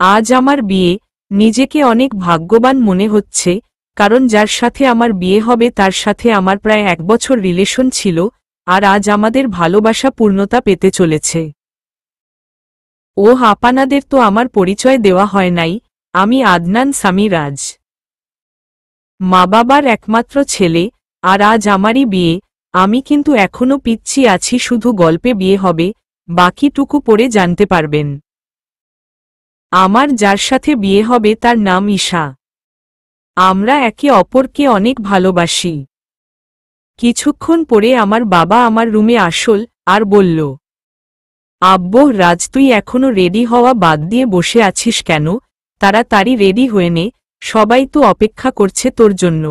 আজ আমার বিয়ে, নিজেকে অনেক ভাগ্যবান মনে হচ্ছে, কারণ যার সাথে আমার বিয়ে হবে তার সাথে আমার প্রায় 1 বছর রিলেশন ছিল, আর আজ আমাদের ভালোবাসা পূর্ণতা পেতে চলেছে। আপনাদের তো আমার পরিচয় দেওয়া হয় নাই, আমি আদনান সামি রাজ, মা বাবার একমাত্র ছেলে, আর আজ আমারই বিয়ে। আমি কিন্তু এখনো পিচ্ছি আছি, শুধু গল্পে বিয়ে হবে, বাকিটুকু পরে জানতে পারবেন। আমার যার সাথে বিয়ে হবে তার নাম ঈশা। আমরা একে অপরকে অনেক ভালোবাসি। কিছুক্ষণ পরে আমার বাবা আমার রুমে আসল আর বলল, আব্বু রাজ, তুই এখনো রেডি হওয়া বাদ দিয়ে বসে আছিস কেন? তাড়াতাড়ি রেডি হয়ে নে, সবাই তো অপেক্ষা করছে তোর জন্য।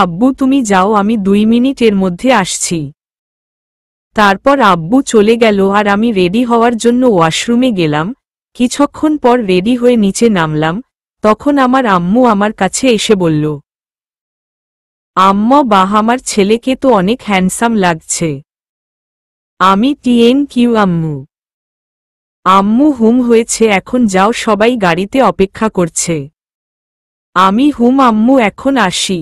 আব্বু তুমি যাও, আমি 2 মিনিটের মধ্যে আসছি। তারপর আব্বু চলে গেল আর আমি রেডি হওয়ার জন্য ওয়াশরুমে গেলাম। কিছুক্ষণ পর রেডি হয়ে নিচে নামলাম, তখন আমার আম্মু আমার কাছে এসে বলল, আম্মা বাহ, আমার ছেলেকে তো অনেক হ্যান্ডসাম লাগছে। আমি কিউ আম্মু। আম্মু হুম হয়েছে, এখন যাও, সবাই গাড়িতে অপেক্ষা করছে। আমি হুম আম্মু, এখন আসি।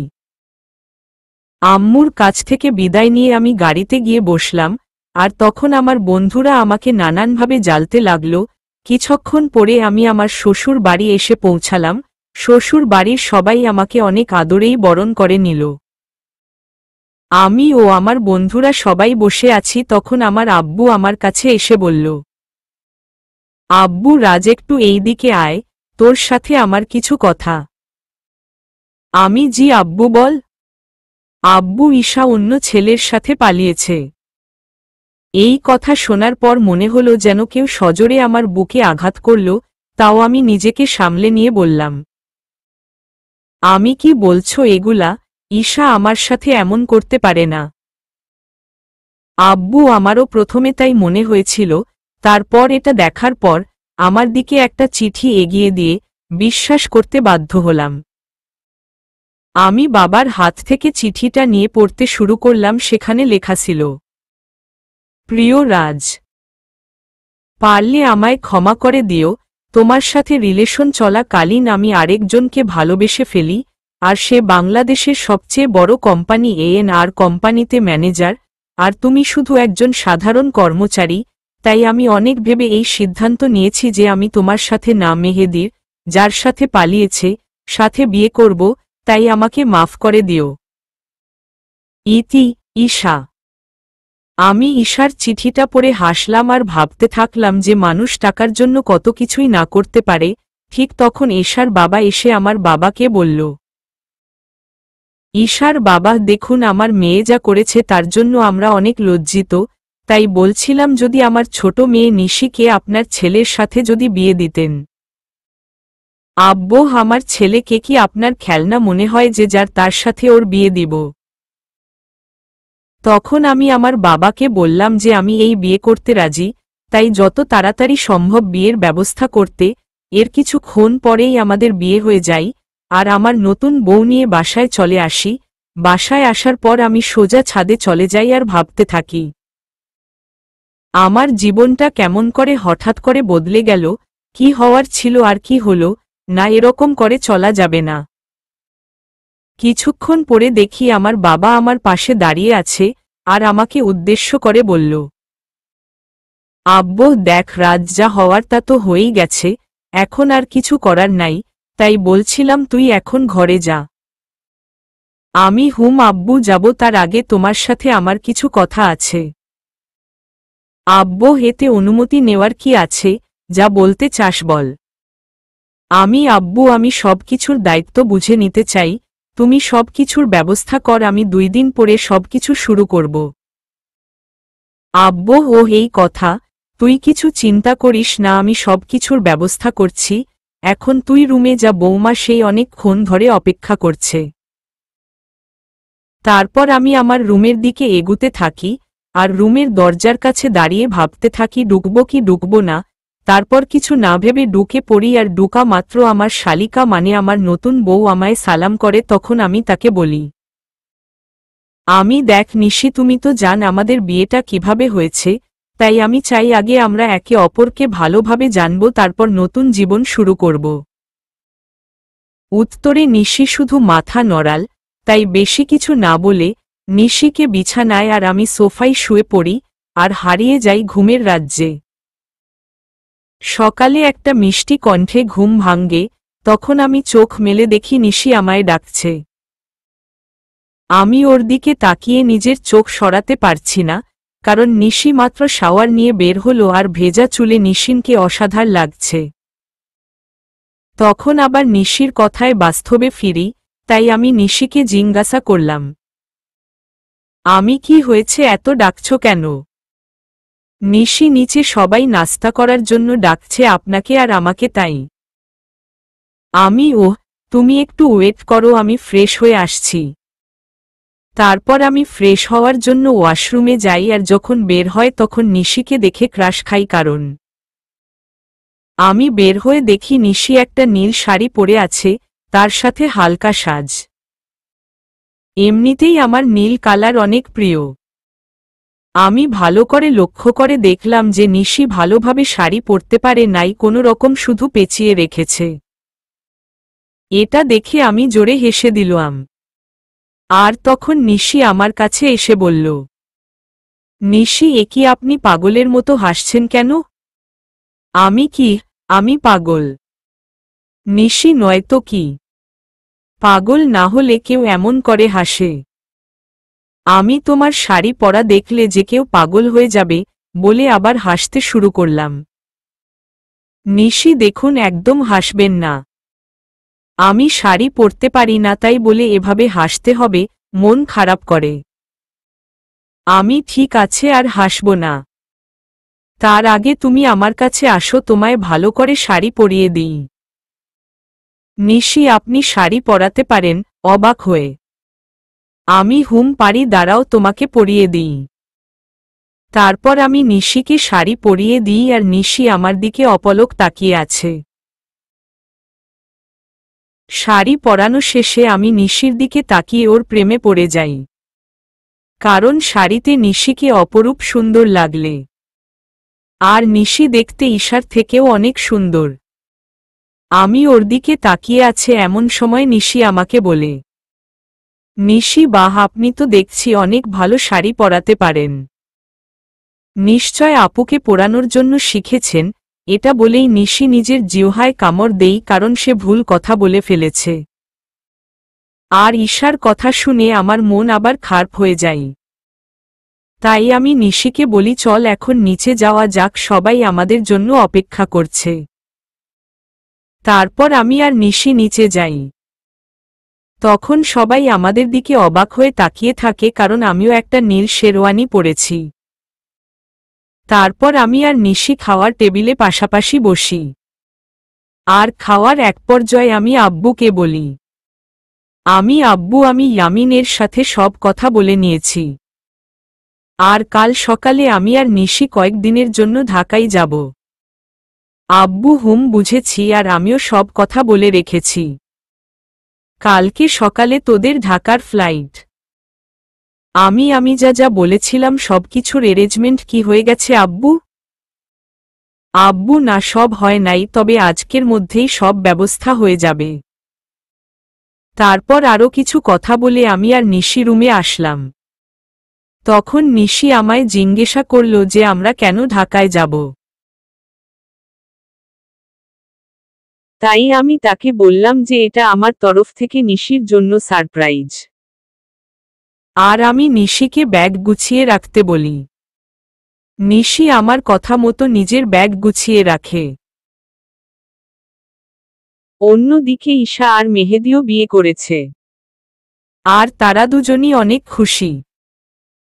আম্মুর কাছ থেকে বিদায় নিয়ে আমি গাড়িতে গিয়ে বসলাম, আর তখন আমার বন্ধুরা আমাকে নানানভাবে জ্বালতে লাগল। কিছুক্ষণ পরে আমি আমার শ্বশুর বাড়ি এসে পৌঁছালাম। শ্বশুর বাড়ির সবাই আমাকে অনেক আদরেই বরণ করে নিল। আমি ও আমার বন্ধুরা সবাই বসে আছি, তখন আমার আব্বু আমার কাছে এসে বলল, আব্বু রাজ, একটু এই দিকে আয়, তোর সাথে আমার কিছু কথা। আমি জি আব্বু, বল। আব্বু, ঈশা অন্য ছেলের সাথে পালিয়েছে। এই কথা শোনার পর মনে হলো যেন কেউ সজোরে আমার বুকে আঘাত করল, তাও আমি নিজেকে সামলে নিয়ে বললাম, আমি কি বলছো এগুলা? ঈশা আমার সাথে এমন করতে পারে না। আব্বু, আমারও প্রথমে তাই মনে হয়েছিল, তারপর এটা দেখার পর আমার দিকে একটা চিঠি এগিয়ে দিয়ে বিশ্বাস করতে বাধ্য হলাম। আমি বাবার হাত থেকে চিঠিটা নিয়ে পড়তে শুরু করলাম। সেখানে লেখা ছিল, প্রিয় রাজ, পারলে আমায় ক্ষমা করে দিও। তোমার সাথে রিলেশন চলাকালীন আমি আরেকজনকে ভালোবেসে ফেলি, আর সে বাংলাদেশের সবচেয়ে বড় কোম্পানি A&R কোম্পানিতে ম্যানেজার, আর তুমি শুধু একজন সাধারণ কর্মচারী। তাই আমি অনেক ভেবে এই সিদ্ধান্ত নিয়েছি যে আমি তোমার সাথে না, মেহেদীর, যার সাথে পালিয়েছে, সাথে বিয়ে করব। তাই আমাকে মাফ করে দিও। ইতি, ঈশা। আমি ঈশার চিঠিটা পড়ে হাসলাম আর ভাবতে থাকলাম যে মানুষ টাকার জন্য কত কিছুই না করতে পারে। ঠিক তখন ঈশার বাবা এসে আমার বাবাকে বলল, ঈশার বাবা, দেখুন আমার মেয়ে যা করেছে তার জন্য আমরা অনেক লজ্জিত। তাই বলছিলাম যদি আমার ছোট মেয়ে নিশিকে আপনার ছেলের সাথে যদি বিয়ে দিতেন। আব্বু, আমার ছেলেকে কি আপনার খেলনা মনে হয় যে যার তার সাথে ওর বিয়ে দিব? তখন আমি আমার বাবাকে বললাম যে আমি এই বিয়ে করতে রাজি, তাই যত তাড়াতাড়ি সম্ভব বিয়ের ব্যবস্থা করতে। এর কিছুক্ষণ পরেই আমাদের বিয়ে হয়ে যায়, আর আমার নতুন বউ নিয়ে বাসায় চলে আসি। বাসায় আসার পর আমি সোজা ছাদে চলে যাই আর ভাবতে থাকি, আমার জীবনটা কেমন করে হঠাৎ করে বদলে গেল। কি হওয়ার ছিল আর কি হলো না, এরকম করে চলা যাবে না। কিছুক্ষণ পরে দেখি আমার বাবা আমার পাশে দাঁড়িয়ে আছে, আর আমাকে উদ্দেশ্য করে বলল, আব্বু দেখ রাজ, যা হওয়ার তা তো হয়েই গেছে, এখন আর কিছু করার নাই। তাই বলছিলাম তুই এখন ঘরে যা। আমি হুম আব্বু, যাব। তার আগে তোমার সাথে আমার কিছু কথা আছে। আব্বু, এতে অনুমতি নেওয়ার কি আছে? যা বলতে চাস বল। আব্বু, আমি সবকিছুর দায়িত্ব বুঝে নিতে চাই। তুমি সবকিছুর ব্যবস্থা কর, আমি 2 দিন পরে সবকিছু শুরু করব। আব্বু, এই কথা, তুই কিছু চিন্তা করিস না, আমি সবকিছুর ব্যবস্থা করছি। এখন তুই রুমে যা, বৌমা সেই অনেকক্ষণ ধরে অপেক্ষা করছে। তারপর আমি আমার রুমের দিকে এগুতে থাকি, আর রুমের দরজার কাছে দাঁড়িয়ে ভাবতে থাকি ঢুকব কি ঢুকব না। তারপর কিছু না ভেবে ঢুকে পড়ি, আর ঢুকা মাত্র আমার শালিকা মানে আমার নতুন বউ আমায় সালাম করে। তখন আমি তাকে বলি, দেখ নিশি, তুমি তো জান আমাদের বিয়েটা কিভাবে হয়েছে। তাই আমি চাই আগে আমরা একে অপরকে ভালোভাবে জানব, তারপর নতুন জীবন শুরু করব। উত্তরে নিশি শুধু মাথা নড়াল, তাই বেশি কিছু না বলে নিশিকে বিছানায় আর আমি সোফায় শুয়ে পড়ি আর হারিয়ে যাই ঘুমের রাজ্যে। সকালে একটা মিষ্টি কণ্ঠে ঘুম ভাঙ্গে, তখন আমি চোখ মেলে দেখি নিশি আমায় ডাকছে। আমি ওর দিকে তাকিয়ে নিজের চোখ সরাতে পারছি না, কারণ নিশি মাত্র শাওয়ার নিয়ে বের হলো আর ভেজা চুলে নিশিনকে অসাধার লাগছে। তখন আবার নিশির কথায় বাস্তবে ফিরি, তাই আমি নিশিকে জিজ্ঞাসা করলাম, আমি কি হয়েছে, এত ডাকছো কেন? নিশি নিচে সবাই নাস্তা করার জন্য ডাকছে আপনাকে আর আমাকে, তাই। আমি তুমি একটু ওয়েট করো, আমি ফ্রেশ হয়ে আসছি। তারপর আমি ফ্রেশ হওয়ার জন্য ওয়াশরুমে যাই আর যখন বের হয় তখন নিশিকে দেখে ক্রাশ খাই, কারণ আমি বের হয়ে দেখি নিশি একটা নীল শাড়ি পরে আছে, তার সাথে হালকা সাজ। এমনিতেই আমার নীল কালার অনেক প্রিয়। আমি ভালো করে লক্ষ্য করে দেখলাম যে নিশি ভালোভাবে শাড়ি পরতে পারে নাই, কোনো রকম শুধু পেঁচিয়ে রেখেছে। এটা দেখে আমি জোরে হেসে দিলাম। আর তখন নিশি আমার কাছে এসে বলল, নিশি, একি আপনি পাগলের মতো হাসছেন কেন? আমি পাগল? নিশি, নয়তো কি? পাগল না হলে কেউ এমন করে হাসে? আমি তোমার শাড়ি পরা দেখলে যে কেউ পাগল হয়ে যাবে, বলে আবার হাসতে শুরু করলাম। নিশি, দেখুন, একদম হাসবেন না। আমি শাড়ি পরতে পারি না তাই বলে এভাবে হাসতে হবে, মন খারাপ করে। আমি ঠিক আছে, আর হাসব না। তার আগে তুমি আমার কাছে আসো, তোমায় ভালো করে শাড়ি পরিয়ে দিই। নিশি, আপনি শাড়ি পরাতে পারেন? অবাক হয়ে আমি পারি, দাঁড়াও তোমাকে পরিয়ে দিই। তারপর আমি নিশিকে শাড়ি পরিয়ে দিই আর নিশি আমার দিকে অপলক তাকিয়ে আছে। শাড়ি পরানো শেষে আমি নিশির দিকে তাকিয়ে ওর প্রেমে পড়ে যাই, কারণ শাড়িতে নিশিকে অপরূপ সুন্দর লাগলে। আর নিশি দেখতে ঈশার থেকেও অনেক সুন্দর। আমি ওর দিকে তাকিয়ে আছে এমন সময় নিশি আমাকে বলে, নিশি, বাহ, আপনি তো দেখছি অনেক ভালো শাড়ি পরাতে পারেন। নিশ্চয় আপুকে পরানোর জন্য শিখেছেন। এটা বলেই নিশি নিজের জিহ্বায় কামড় দেই, কারণ সে ভুল কথা বলে ফেলেছে। আর ঈশার কথা শুনে আমার মন আবার খারাপ হয়ে যায়। তাই আমি নিশিকে বলি, চল এখন নিচে যাওয়া যাক, সবাই আমাদের জন্য অপেক্ষা করছে। তারপর আমি আর নিশি নিচে যাই। তখন সবাই আমাদের দিকে অবাক হয়ে তাকিয়ে থাকে, কারণ আমিও একটা নীল শেরওয়ানি পরেছি। তারপর আমি আর নিশি খাওয়ার টেবিলে পাশাপাশি বসি। আর খাওয়ার এক পর্যায়ে আমি আব্বুকে বলি, আমি ইয়ামিনের সাথে সব কথা বলে নিয়েছি। আর কাল সকালে আমি আর নিশি কয়েকদিনের জন্য ঢাকায় যাব। আব্বু, বুঝেছি, আর আমিও সব কথা বলে রেখেছি। কালকে সকালে তোদের ঢাকার ফ্লাইট। আমি যা বলেছিলাম সবকিছুর অ্যারেঞ্জমেন্ট কি হয়ে গেছে আব্বু? আব্বু, না, সব হয় নাই, তবে আজকের মধ্যেই সব ব্যবস্থা হয়ে যাবে। তারপর আরও কিছু কথা বলে আমি আর নিশি রুমে আসলাম। তখন নিশি আমায় জিজ্ঞাসা করল যে আমরা কেন ঢাকায় যাব। তাই আমি তাকে বললাম যে এটা আমার তরফ থেকে নিশির জন্য সারপ্রাইজ। আর আমি নিশিকে ব্যাগ গুছিয়ে রাখতে বলি। নিশি আমার কথা মতো নিজের ব্যাগ গুছিয়ে রাখে। অন্যদিকে ঈশা আর মেহেদিও বিয়ে করেছে, আর তারা দুজনই অনেক খুশি।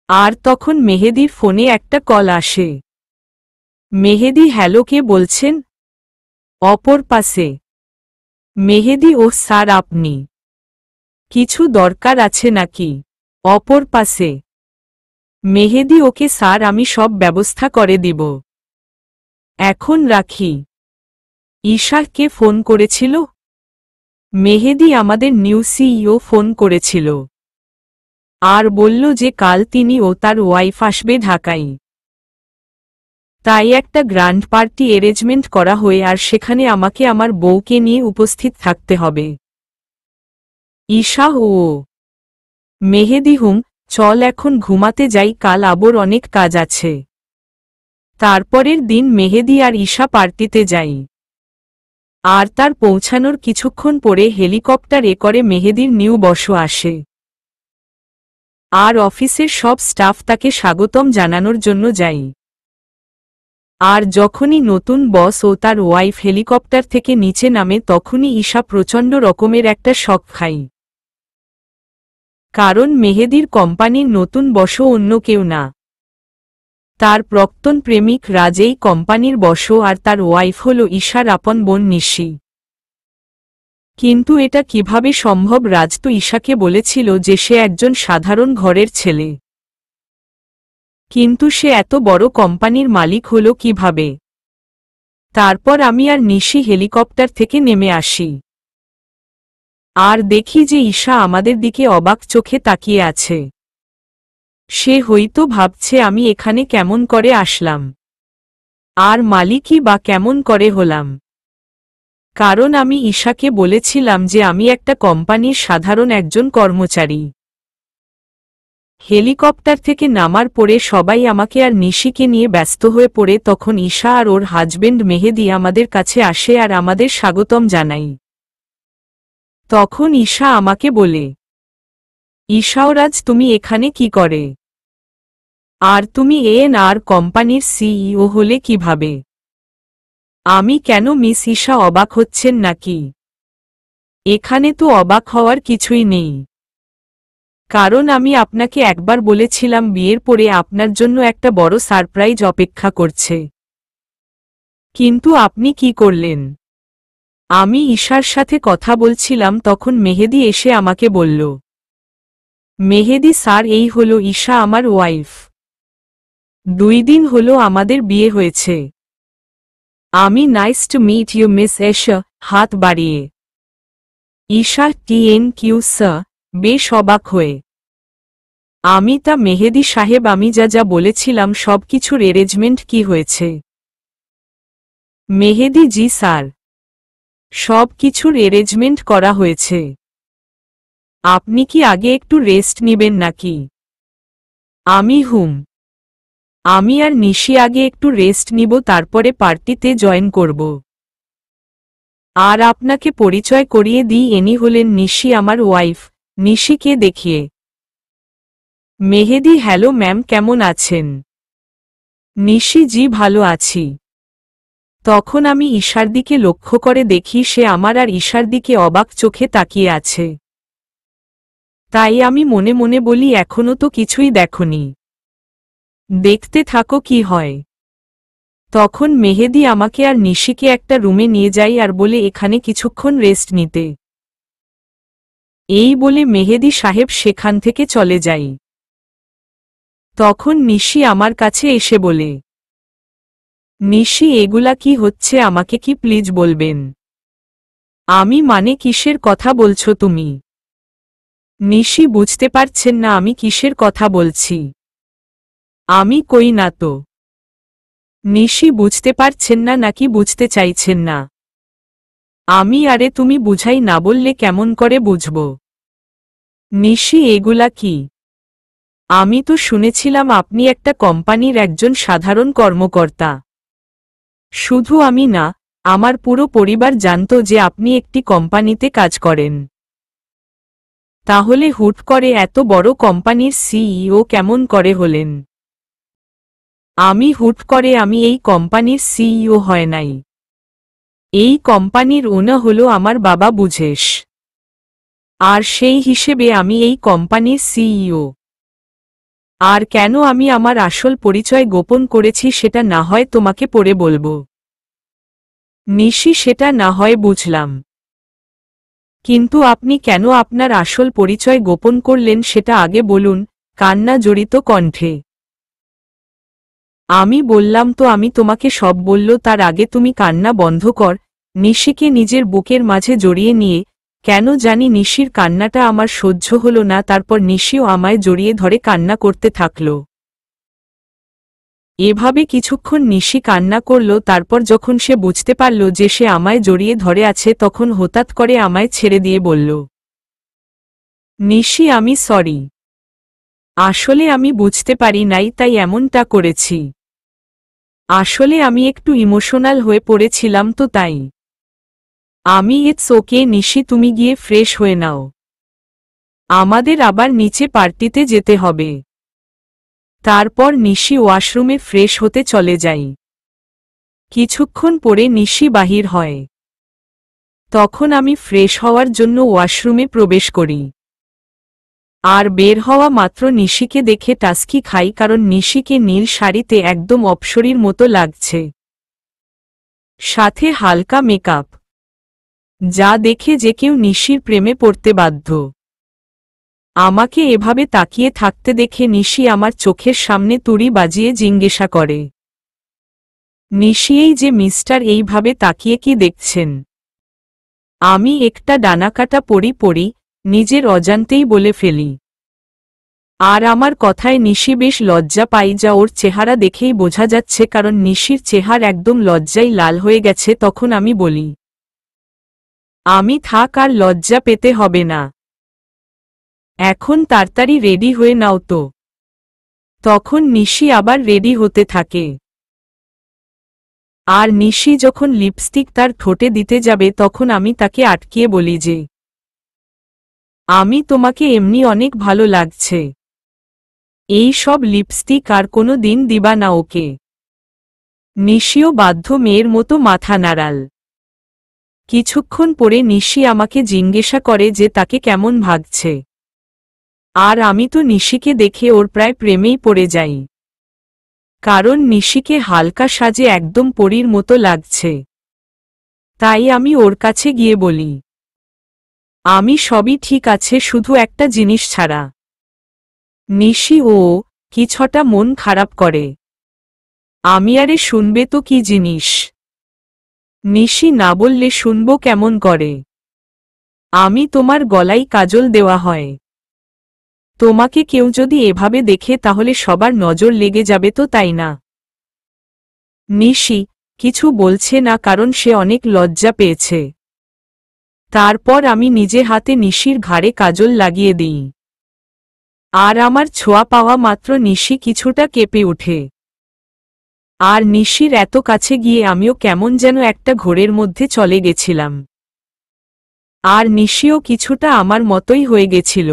আর তখন মেহেদির ফোনে একটা কল আসে। মেহেদি, হ্যালো, কে বলছেন? অপর পাশে মেহেদি, ও স্যার, আপনি? কিছু দরকার আছে নাকি? অপর পাশে মেহেদি, ওকে স্যার, আমি সব ব্যবস্থা করে দিব। এখন রাখি। ঈশা, কে ফোন করেছিল? মেহেদি, আমাদের নিউ সিইও ফোন করেছিল আর বলল যে কাল তিনি ও তার ওয়াইফ আসবে ঢাকায়। তাই একটা গ্র্যান্ড পার্টি অ্যারেঞ্জমেন্ট করা হয় আর সেখানে আমাকে আমার বউকে নিয়ে উপস্থিত থাকতে হবে। ঈশা ও মেহেদি চল এখন ঘুমাতে যাই, কাল আবার অনেক কাজ আছে। তারপরের দিন মেহেদি আর ঈশা পার্টিতে যাই। আর তার পৌঁছানোর কিছুক্ষণ পরে হেলিকপ্টারে করে মেহেদির নিউ বস আসে। আর অফিসের সব স্টাফ তাকে স্বাগতম জানানোর জন্য যায়। আর যখনই নতুন বস ও তার ওয়াইফ হেলিকপ্টার থেকে নিচে নামে তখনই ঈশা প্রচণ্ড রকমের একটা শক খায়। কারণ মেহেদির কোম্পানির নতুন বস অন্য কেউ না, তার প্রাক্তন প্রেমিক রাজ এই কোম্পানির বস, আর তার ওয়াইফ হল ঈশার আপন বোন নিশি। কিন্তু এটা কিভাবে সম্ভব? রাজ তো ঈশাকে বলেছিল যে সে একজন সাধারণ ঘরের ছেলে, কিন্তু সে এত বড় কোম্পানির মালিক হল কিভাবে? তারপর আমি আর নিশি হেলিকপ্টার থেকে নেমে আসি আর দেখি যে ঈশা আমাদের দিকে অবাক চোখে তাকিয়ে আছে। সে হয়তো ভাবছে আমি এখানে কেমন করে আসলাম, আর মালিকই বা কেমন করে হলাম। কারণ আমি ঈশাকে বলেছিলাম যে আমি একটা কোম্পানির সাধারণ একজন কর্মচারী। হেলিকপ্টার থেকে নামার পরে সবাই আমাকে আর নিশিকে নিয়ে ব্যস্ত হয়ে পড়ে। তখন ঈশা আর ওর হাজবেন্ড মেহেদি আমাদের কাছে আসে আর আমাদের স্বাগতম জানাই। তখন ঈশা আমাকে বলে, ঈশাওরাজ তুমি এখানে কি করে? আর তুমি আর কোম্পানির সিইও হলে কিভাবে? আমি কেন? মিস ঈশা অবাক হচ্ছেন নাকি? এখানে তো অবাক হওয়ার কিছুই নেই, কারণ আমি আপনাকে একবার বলেছিলাম বিয়ের পরে আপনার জন্য একটা বড় সারপ্রাইজ অপেক্ষা করছে। কিন্তু আপনি কি করলেন? আমি ঈশার সাথে কথা বলছিলাম তখন মেহেদি এসে আমাকে বলল, মেহেদি স্যার এই হলো ঈশা আমার ওয়াইফ। 2 দিন হলো আমাদের বিয়ে হয়েছে। আমি nice to meet you miss Esha, হাত বাড়িয়ে। ঈশা টিএনকিউ স্যার, বেশ অবাক হয়ে। আমি তা মেহেদি সাহেব আমি যা যা বলেছিলাম সব কিছুর অ্যারেঞ্জমেন্ট কি হয়েছে? মেহেদি জি স্যার, সব কিছুর অ্যারেঞ্জমেন্ট করা হয়েছে। আপনি কি আগে একটু রেস্ট নিবেন নাকি? আমি আর নিশি আগে একটু রেস্ট নিব, তারপরে পার্টিতে জয়েন করব। আর আপনাকে পরিচয় করিয়ে দিই, এনি হলেন নিশি আমার ওয়াইফ। নিশিকে দেখিয়ে মেহেদি, হ্যালো ম্যাম, কেমন আছেন? নিশি জি ভালো আছি। তখন আমি ঈশার দিকে লক্ষ্য করে দেখি সে আমার আর ঈশার দিকে অবাক চোখে তাকিয়ে আছে। তাই আমি মনে মনে বলি এখনো তো কিছুই দেখনি, দেখতে থাকো কি হয়। তখন মেহেদি আমাকে আর নিশিকে একটা রুমে নিয়ে যায় আর বলে এখানে কিছুক্ষণ রেস্ট নিতে। এই বলে মেহেদি সাহেব সেখান থেকে চলে যাই। তখন নিশি আমার কাছে এসে বলে, নিশি এগুলা কি হচ্ছে আমাকে কি প্লিজ বলবেন? আমি মানে কিসের কথা বলছো তুমি? নিশি বুঝতে পারছেন না আমি কিসের কথা বলছি? আমি কই না তো। নিশি বুঝতে পারছেন না নাকি বুঝতে চাইছেন না? আমি আরে তুমি বুঝাই না বললে কেমন করে বুঝব? নিশি এগুলা কি? আমি তো শুনেছিলাম আপনি একটা কোম্পানির একজন সাধারণ কর্মকর্তা। শুধু আমি না, আমার পুরো পরিবার জানত যে আপনি একটি কোম্পানিতে কাজ করেন। তাহলে হুট করে এত বড় কোম্পানির সিইও কেমন করে হলেন? আমি এই কোম্পানির সিইও হয় নাই। এই কোম্পানির ওনা হলো আমার বাবা বুঝেশ, আর সেই হিসেবে আমি এই কোম্পানির সিইও। আর কেন আমি আমার আসল পরিচয় গোপন করেছি সেটা না হয় তোমাকে পরে বলবো। নিশি সেটা না হয় বুঝলাম, কিন্তু আপনি কেন আপনার আসল পরিচয় গোপন করলেন সেটা আগে বলুন, কান্না জড়িত কণ্ঠে। আমি বললাম তো আমি তোমাকে সব বলল, তার আগে তুমি কান্না বন্ধ কর। নিশিকে নিজের বুকের মাঝে জড়িয়ে নিয়ে, কেন জানি নিশির কান্নাটা আমার সহ্য হলো না। তারপর নিশিও আমায় জড়িয়ে ধরে কান্না করতে থাকল। এভাবে কিছুক্ষণ নিশি কান্না করল। তারপর যখন সে বুঝতে পারল যে সে আমায় জড়িয়ে ধরে আছে তখন হঠাৎ করে আমায় ছেড়ে দিয়ে বলল, নিশি আমি সরি। আসলে আমি বুঝতে পারি নাই তাই এমনটা করেছি। আসলে আমি একটু ইমোশনাল হয়ে পড়েছিলাম তো তাই। আমি ইটস ওকে নিশি, তুমি গিয়ে ফ্রেশ হয়ে নাও। আমাদের আবার নিচে পার্টিতে যেতে হবে। তারপর নিশি ওয়াশরুমে ফ্রেশ হতে চলে যাই। কিছুক্ষণ পরে নিশি বাহির হয়। তখন আমি ফ্রেশ হওয়ার জন্য ওয়াশরুমে প্রবেশ করি। আর বের হওয়া মাত্র নিশিকে দেখে টাস্কি খাই, কারণ নিশিকে নীল শাড়িতে একদম অপ্সরীর মতো লাগছে, সাথে হালকা মেকআপ, যা দেখে যে কেউ নিশির প্রেমে পড়তে বাধ্য। আমাকে এভাবে তাকিয়ে থাকতে দেখে নিশি আমার চোখের সামনে তুড়ি বাজিয়ে জিজ্ঞাসা করে, নিশি এই যে মিস্টার এইভাবে তাকিয়ে কি দেখছেন? আমি একটা ডানাকাটা পড়ি নিজের অজান্তেই বলে ফেলি। আর আমার কথায় নিশি বেশ লজ্জা পাই, যা ওর চেহারা দেখেই বোঝা যাচ্ছে, কারণ নিশির চেহারা একদম লজ্জায় লাল হয়ে গেছে। তখন আমি বলি, আমি থাক, আর লজ্জা পেতে হবে না, এখন তাড়াতাড়ি রেডি হয়ে নাও তো। তখন নিশি আবার রেডি হতে থাকে। আর নিশি যখন লিপস্টিক তার ঠোঁটে দিতে যাবে তখন আমি তাকে আটকিয়ে বলি যে, আমি তোমাকে এমনি অনেক ভালো লাগছে, এই সব লিপস্টিক আর কোনো দিন দিবা না ওকে। নিশিও বাধ্য মেয়ের মতো মাথা নাড়াল। কিছুক্ষণ পরে নিশি আমাকে জিজ্ঞাসা করে যে তাকে কেমন ভাগছে। আর আমি তো নিশিকে দেখে ওর প্রায় প্রেমেই পড়ে যাই, কারণ নিশিকে হালকা সাজে একদম পরীর মতো লাগছে। তাই আমি ওর কাছে গিয়ে বলি, আমি সবই ঠিক আছে, শুধু একটা জিনিস ছাড়া। নিশি ও কিছুটা মন খারাপ করে। আমি আরে শুনবে তো কি জিনিস? নিশি না বললে শুনবো কেমন করে? আমি তোমার গলায় কাজল দেওয়া হয়। তোমাকে কেউ যদি এভাবে দেখে তাহলে সবার নজর লেগে যাবে তো, তাই না? নিশি কিছু বলছে না, কারণ সে অনেক লজ্জা পেয়েছে। তারপর আমি নিজে হাতে নিশির ঘাড়ে কাজল লাগিয়ে দিই। আর আমার ছোঁয়া পাওয়া মাত্র নিশি কিছুটা কেঁপে ওঠে। আর নিশির এত কাছে গিয়ে আমিও কেমন যেন একটা ঘোরের মধ্যে চলে গেছিলাম। আর নিশিও কিছুটা আমার মতোই হয়ে গেছিল।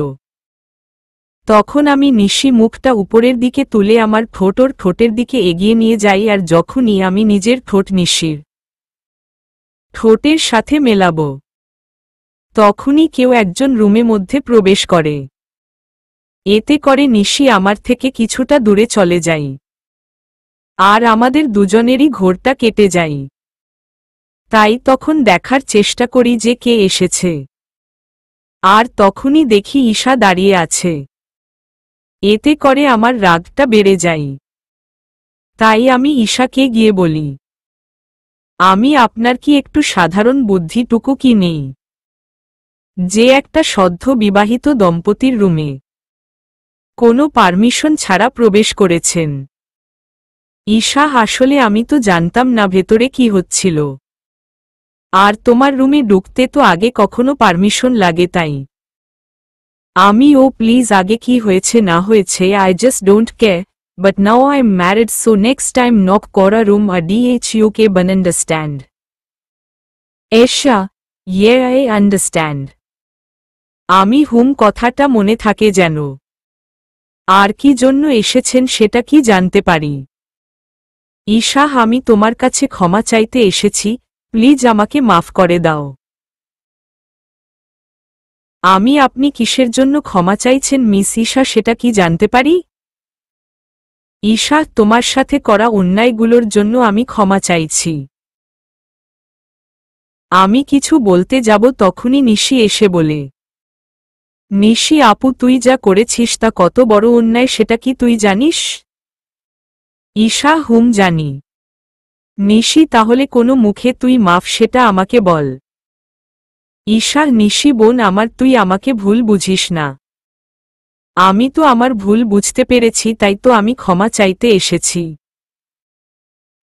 তখন আমি নিশি মুখটা উপরের দিকে তুলে আমার ঠোঁটর ঠোঁটের দিকে এগিয়ে নিয়ে যাই, আর যখনই আমি নিজের ঠোঁট নিশির ঠোঁটের সাথে মেলাবো তখনই কেউ একজন রুমে মধ্যে প্রবেশ করে। এতে করে নিশি আমার থেকে কিছুটা দূরে চলে যাই, আর আমাদের দুজনেরই ঘোরটা কেটে যাই। তাই তখন দেখার চেষ্টা করি যে কে এসেছে। আর তখনই দেখি ঈশা দাঁড়িয়ে আছে। এতে করে আমার রাগটা বেড়ে যায়। তাই আমি ঈশাকে গিয়ে বলি, আমি আপনার কি একটু সাধারণ বুদ্ধিটুকু কি নেই, যে একটা সদ্য বিবাহিত দম্পতির রুমে কোনো পারমিশন ছাড়া প্রবেশ করেছেন? ঈশা আসলে আমি তো জানতাম না ভেতরে কি হচ্ছিল। আর তোমার রুমে ঢুকতে তো আগে কখনো পারমিশন লাগে, তাই আমি প্লিজ আগে কি হয়েছে না হয়েছে I just don't care, but now I am married, so next time knock করা রুম DHUK বান আন্ডারস্ট্যান্ড। এশা ইয়ে আই আন্ডারস্ট্যান্ড। আমি কথাটা মনে থাকে যেন। আর কি জন্য এসেছেন সেটা কি জানতে পারি? ঈশা আমি তোমার কাছে ক্ষমা চাইতে এসেছি, প্লিজ আমাকে মাফ করে দাও। আপনি কিসের জন্য ক্ষমা চাইছেন মিস ঈশা, সেটা কি জানতে পারি? ঈশা তোমার সাথে করা অন্যায়গুলোর জন্য আমি ক্ষমা চাইছি। আমি কিছু বলতে যাব তখনই নিশি এসে বলে, নিশি আপু তুই যা করেছিস তা কত বড় অন্যায় সেটা কি তুই জানিস? ঈশা জানি। নিশি তাহলে কোনো মুখে তুই মাফ সেটা আমাকে বল। ঈশা নিশি বোন আমার, তুই আমাকে ভুল বুঝিস না। আমি তো আমার ভুল বুঝতে পেরেছি, তাই তো আমি ক্ষমা চাইতে এসেছি।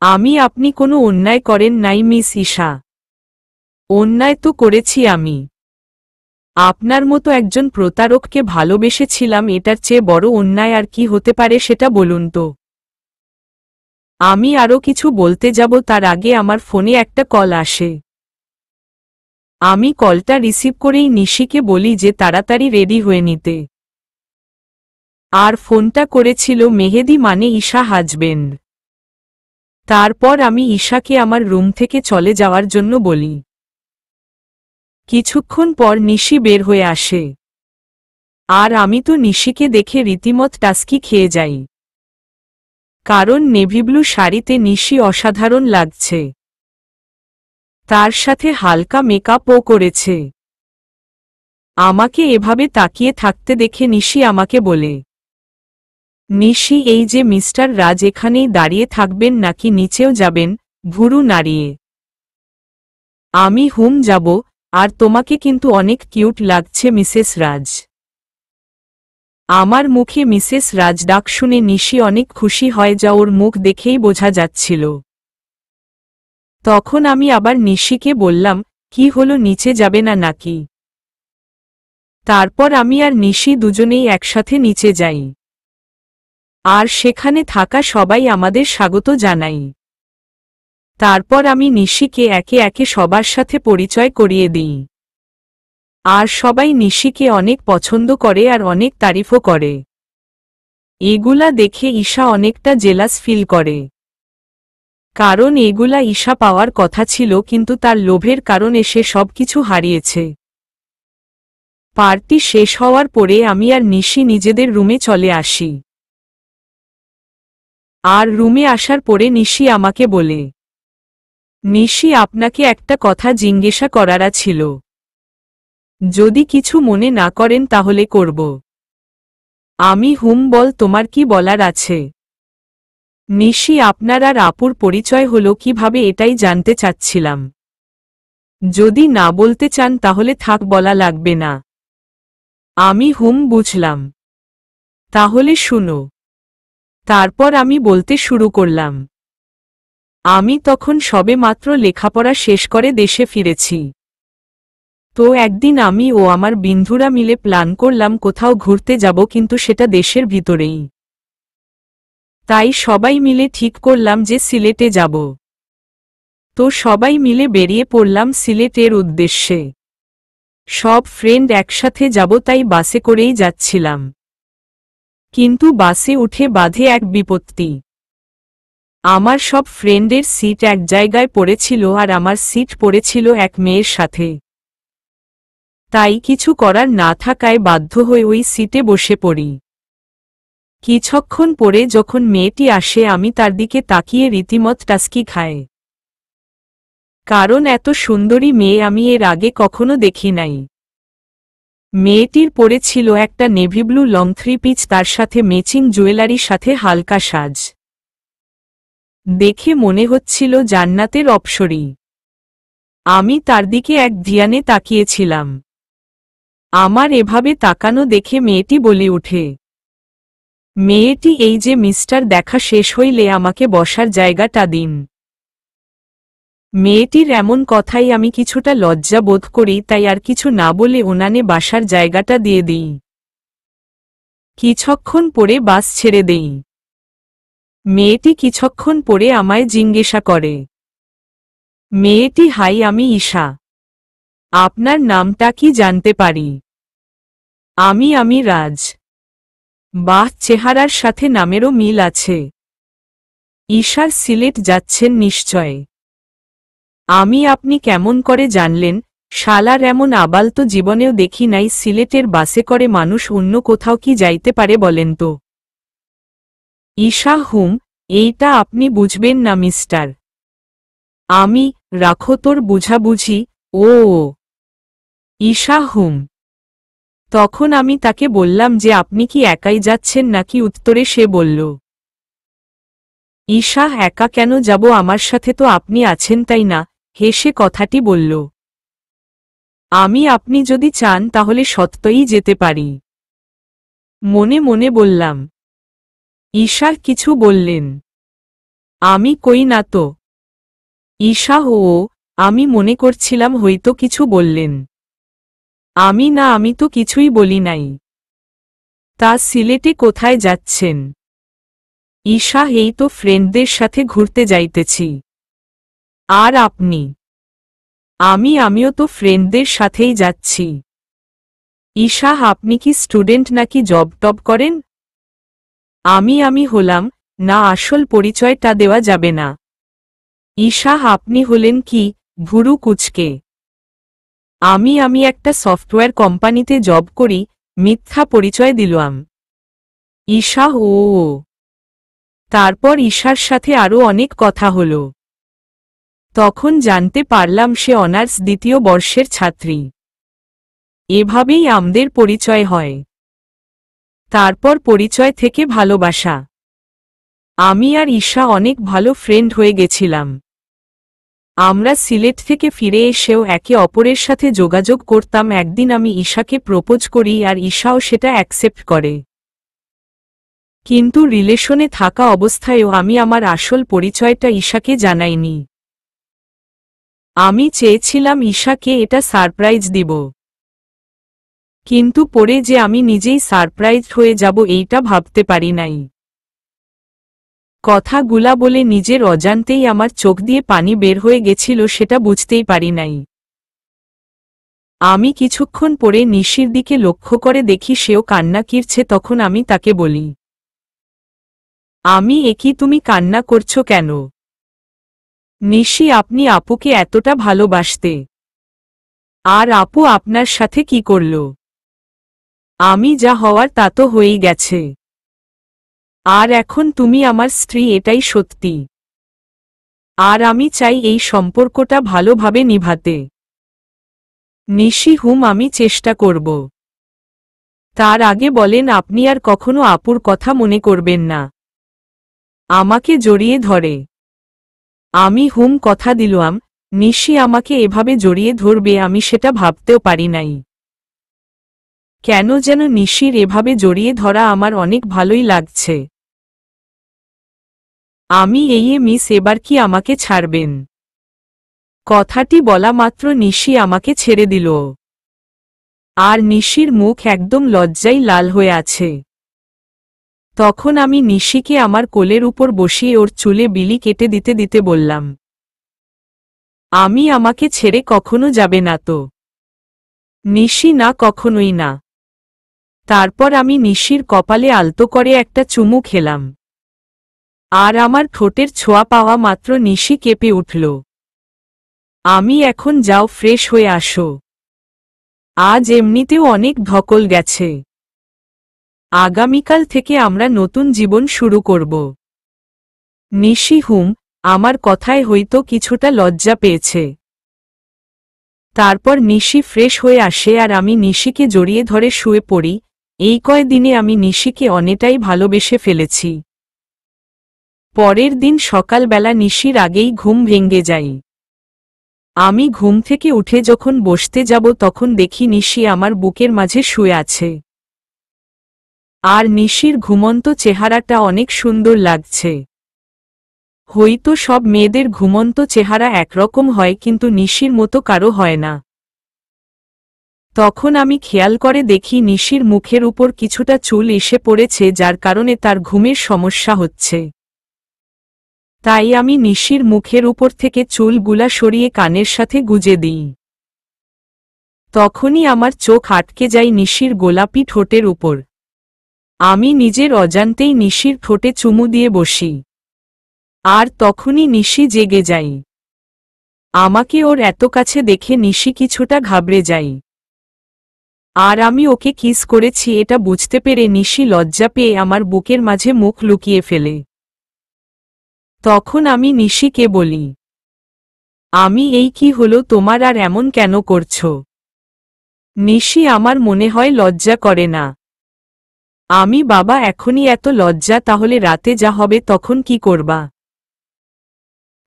আপনি কোনো অন্যায় করেন নাই মিস ঈশা। অন্যায় তো করেছি আমি। আপনার মতো একজন প্রতারককে ভালোবেসেছিলাম, এটার চেয়ে বড় অন্যায় আর কি হতে পারে সেটা বলুন তো। আমি আরও কিছু বলতে যাব তার আগে আমার ফোনে একটা কল আসে। আমি কলটা রিসিভ করেই নিশিকে বলি যে তাড়াতাড়ি রেডি হয়ে নিতে। আর ফোনটা করেছিল মেহেদি মানে ঈশা হাজবেন্ড। তারপর আমি ঈশাকে আমার রুম থেকে চলে যাওয়ার জন্য বলি। কিছুক্ষণ পর নিশি বের হয়ে আসে। আর আমি তো নিশিকে দেখে রীতিমত টাস্কি খেয়ে যাই। কারণ নেভি ব্লু শাড়িতে নিশি অসাধারণ লাগছে। তার সাথে হালকা মেকআপও করেছে। আমাকে এভাবে তাকিয়ে থাকতে দেখে নিশি আমাকে বলে, নিশি এই যে মিস্টার রাজ এখানেই দাঁড়িয়ে থাকবেন নাকি নিচেও যাবেন? ভুরু নাড়িয়ে আমি হুম যাব। আর তোমাকে কিন্তু অনেক কিউট লাগছে মিসেস রাজ। আমার মুখে মিসেস রাজ ডাক শুনে নিশি অনেক খুশি হয়, যা ওর মুখ দেখেই বোঝা যাচ্ছিল। তখন আমি আবার নিশিকে বললাম, কি হলো, নিচে যাবে না নাকি? তারপর আমি আর নিশি দুজনেই একসাথে নিচে যাই। আর সেখানে থাকা সবাই আমাদের স্বাগত জানাই। তারপর আমি নিশিকে একে একে সবার সাথে পরিচয় করিয়ে দিই। আর সবাই নিশিকে অনেক পছন্দ করে আর অনেক তারিফও করে। এগুলা দেখে ঈশা অনেকটা জেলাস ফিল করে। কারণ এগুলা ঈশা পাওয়ার কথা ছিল, কিন্তু তার লোভের কারণে সে সবকিছু হারিয়েছে। পার্টি শেষ হওয়ার পরে আমি আর নিশি নিজেদের রুমে চলে আসি। আর রুমে আসার পরে নিশি আমাকে বলে, নিশি আপনাকে একটা কথা জিজ্ঞাসা করার ছিল। যদি কিছু মনে না করেন তাহলে করব। আমি হুম বল, তোমার কি বলার আছে? নিশি আপনার আর আপুর পরিচয় হলো কিভাবে এটাই জানতে চাচ্ছিলাম। যদি না বলতে চান তাহলে থাক, বলা লাগবে না। আমি হুম বুঝলাম। তাহলে শুনো। তারপর আমি বলতে শুরু করলাম। আমি তখন সবে মাত্র লেখাপড়া শেষ করে দেশে ফিরেছি। তো একদিন আমি ও আমার বন্ধুরা মিলে প্ল্যান করলাম কোথাও ঘুরতে যাব, কিন্তু সেটা দেশের ভিতরেই। তাই সবাই মিলে ঠিক করলাম যে সিলেটে যাব। তো সবাই মিলে বেরিয়ে পড়লাম সিলেটের উদ্দেশ্যে। সব ফ্রেন্ড একসাথে যাব, তাই বাসে করেই যাচ্ছিলাম। কিন্তু বাসে উঠে বাধে এক বিপত্তি। আমার সব ফ্রেন্ডের সিট এক জায়গায় পড়েছিল আর আমার সিট পড়েছিল এক মেয়ের সাথে। তাই কিছু করার না থাকায় বাধ্য হয়ে ওই সিটে বসে পড়ি। কিছুক্ষণ পরে যখন মেয়েটি আসে আমি তার দিকে তাকিয়ে রীতিমত টাস্কি খায়। কারণ এত সুন্দরী মেয়ে আমি এর আগে কখনো দেখি নাই। মেয়েটির পরেছিল একটা navy blue long three piece, তার সাথে ম্যাচিং জুয়েলারির সাথে হালকা সাজ। দেখে মনে হচ্ছিল জান্নাতের অপ্সরী। আমি তার দিকে এক ধ্যানে তাকিয়েছিলাম। আমার এভাবে তাকানো দেখে মেয়েটি বলে ওঠে, মেয়েটি এই যে মিস্টার, দেখা শেষ হইলে আমাকে বসার জায়গাটা দিন। মেয়েটির এমন কথাই আমি কিছুটা লজ্জা বোধ করি, তাই আর কিছু না বলে ওনানে বাসার জায়গাটা দিয়ে দিই। কিছুক্ষণ পরে বাস ছেড়ে দেই। মেয়েটি কিছুক্ষণ পরে আমায় জিজ্ঞাসা করে, মেয়েটি হাই, আমি ঈশা। আপনার নামটা কি জানতে পারি? আমি রাজ। বাহ, চেহারার সাথে নামেরও মিল আছে। ঈশার সিলেট যাচ্ছেন নিশ্চয়। আপনি কেমন করে জানলেন? শালার এমন আবাল তো জীবনেও দেখি নাই। সিলেটের বাসে করে মানুষ অন্য কোথাও কি যাইতে পারে বলেন তো? ঈশা হুম, এইটা আপনি বুঝবেন না মিস্টার। আমি, রাখো তোর বুঝাবুঝি। ও ঈশা হুম। তখন আমি তাকে বললাম যে আপনি কি একাই যাচ্ছেন নাকি? উত্তরে সে বলল, ঈশা একা কেন যাব, আমার সাথে তো আপনি আছেন তাই না? হেসে কথাটি বলল। আপনি যদি চান তাহলে সত্যই যেতে পারি। মনে মনে বললাম। ঈশা কিছু বললেন। আমি কই না তো। ঈশা ও আমি মনে করছিলাম হয়তো কিছু বললেন। আমি তো কিছুই বলি নাই। তা সিলেটে কোথায় যাচ্ছেন? ঈশা এই তো ফ্রেন্ডদের সাথে ঘুরতে যাইতেছি। আর আপনি? আমিও তো ফ্রেন্ডদের সাথেই যাচ্ছি। ঈশা আপনি কি স্টুডেন্ট নাকি জব টব করেন? আমি হলাম, না আসল পরিচয়টা দেওয়া যাবে না। ঈশা আপনি হলেন কি, ভুরু কুচকে? আমি একটা সফটওয়্যার কোম্পানিতে জব করি, মিথ্যা পরিচয় দিলাম। ঈশা ও। তারপর ঈশার সাথে আরও অনেক কথা হলো। তখন জানতে পারলাম সে অনার্স দ্বিতীয় বর্ষের ছাত্রী। এভাবেই আমাদের পরিচয় হয়। তারপর পরিচয় থেকে ভালোবাসা। আমি আর ঈশা অনেক ভালো ফ্রেন্ড হয়ে গেছিলাম। আমরা সিলেট থেকে ফিরে এসেও একে অপরের সাথে যোগাযোগ করতাম। একদিন আমি ঈশাকে প্রপোজ করি আর ঈশাও সেটা অ্যাকসেপ্ট করে। কিন্তু রিলেশনে থাকা অবস্থায়ও আমি আমার আসল পরিচয়টা ঈশাকে জানাইনি। আমি চেয়েছিলাম ঈশাকে এটা সারপ্রাইজ দিব। কিন্তু পরে যে আমি নিজেই সারপ্রাইজড হয়ে যাব এইটা ভাবতে পারি নাই। কথাগুলা বলে নিজের অজান্তেই আমার চোখ দিয়ে পানি বের হয়ে গেছিল, সেটা বুঝতেই পারি নাই। আমি কিছুক্ষণ পরে নিশির দিকে লক্ষ্য করে দেখি সেও কান্না কিরছে। তখন আমি তাকে বলি, একি তুমি কান্না করছো কেন? নিশি আপনি আপুকে এতটা ভালোবাসতে, আর আপু আপনার সাথে কি করল? আমি যা হওয়ার তা তো হয়েই গেছে। আর এখন তুমি আমার স্ত্রী, এটাই সত্যি। আর আমি চাই এই সম্পর্কটা ভালোভাবে নিভাতে। নিশি আমি চেষ্টা করব। তার আগে বলেন আপনি আর কখনো আপুর কথা মনে করবেন না। আমাকে জড়িয়ে ধরে। আমি কথা দিলাম। নিশি আমাকে এভাবে জড়িয়ে ধরবে আমি সেটা ভাবতেও পারি নাই। কেন যেন নিশির এভাবে জড়িয়ে ধরা আমার অনেক ভালোই লাগছে। মিস এবার কি আমাকে ছাড়বেন? কথাটি বলা মাত্র নিশি আমাকে ছেড়ে দিল। আর নিশির মুখ একদম লজ্জায় লাল হয়ে আছে। তখন আমি নিশিকে আমার কোলের উপর বসিয়ে ওর চুলে বিলি কেটে দিতে দিতে বললাম, আমাকে ছেড়ে কখনো যাবে না তো? নিশি না, কখনোই না। তারপর আমি নিশির কপালে আলতো করে একটা চুমু খেলাম। আর আমার ঠোঁটের ছোঁয়া পাওয়া মাত্র নিশি কেঁপে উঠল। এখন যাও, ফ্রেশ হয়ে আসো। আজ এমনিতেও অনেক ধকল গেছে। আগামীকাল থেকে আমরা নতুন জীবন শুরু করব। নিশি আমার কথায় হয়তো কিছুটা লজ্জা পেয়েছে। তারপর নিশি ফ্রেশ হয়ে আসে আর আমি নিশিকে জড়িয়ে ধরে শুয়ে পড়ি। এই কয়দিনে আমি নিশিকে অনেকটাই ভালোবেসে ফেলেছি। পরের দিন সকালবেলা নিশির আগেই ঘুম ভেঙে যাই। আমি ঘুম থেকে উঠে যখন বসতে যাব তখন দেখি নিশি আমার বুকের মাঝে শুয়ে আছে। আর নিশির ঘুমন্ত চেহারাটা অনেক সুন্দর লাগছে। হয়তো সব মেয়েদের ঘুমন্ত চেহারা একরকম হয়, কিন্তু নিশির মতো কারো হয় না। তখন আমি খেয়াল করে দেখি নিশির মুখের উপর কিছুটা চুল এসে পড়েছে, যার কারণে তার ঘুমের সমস্যা হচ্ছে। তাই আমি নিশির মুখের উপর থেকে চুলগুলা সরিয়ে কানের সাথে গুজে দিই। তখনই আমার চোখ আটকে যায় নিশির গোলাপি ঠোঁটের উপর। আমি নিজের অজান্তেই নিশির ঠোঁটে চুমু দিয়ে বসি। আর তখনই নিশি জেগে যাই। আমাকে ওর এত কাছে দেখে নিশি কিছুটা ঘাবড়ে যাই। আর আমি ওকে কিস করেছি এটা বুঝতে পেরে নিশি লজ্জা পেয়ে আমার বুকের মাঝে মুখ লুকিয়ে ফেলে। তখন আমি নিশিকে বলি, এই কি হলো তোমার, আর এমন কেন করছো? নিশি আমার মনে হয় লজ্জা করে না। বাবা এখনই এত লজ্জা, তাহলে রাতে যা হবে তখন কি করবা?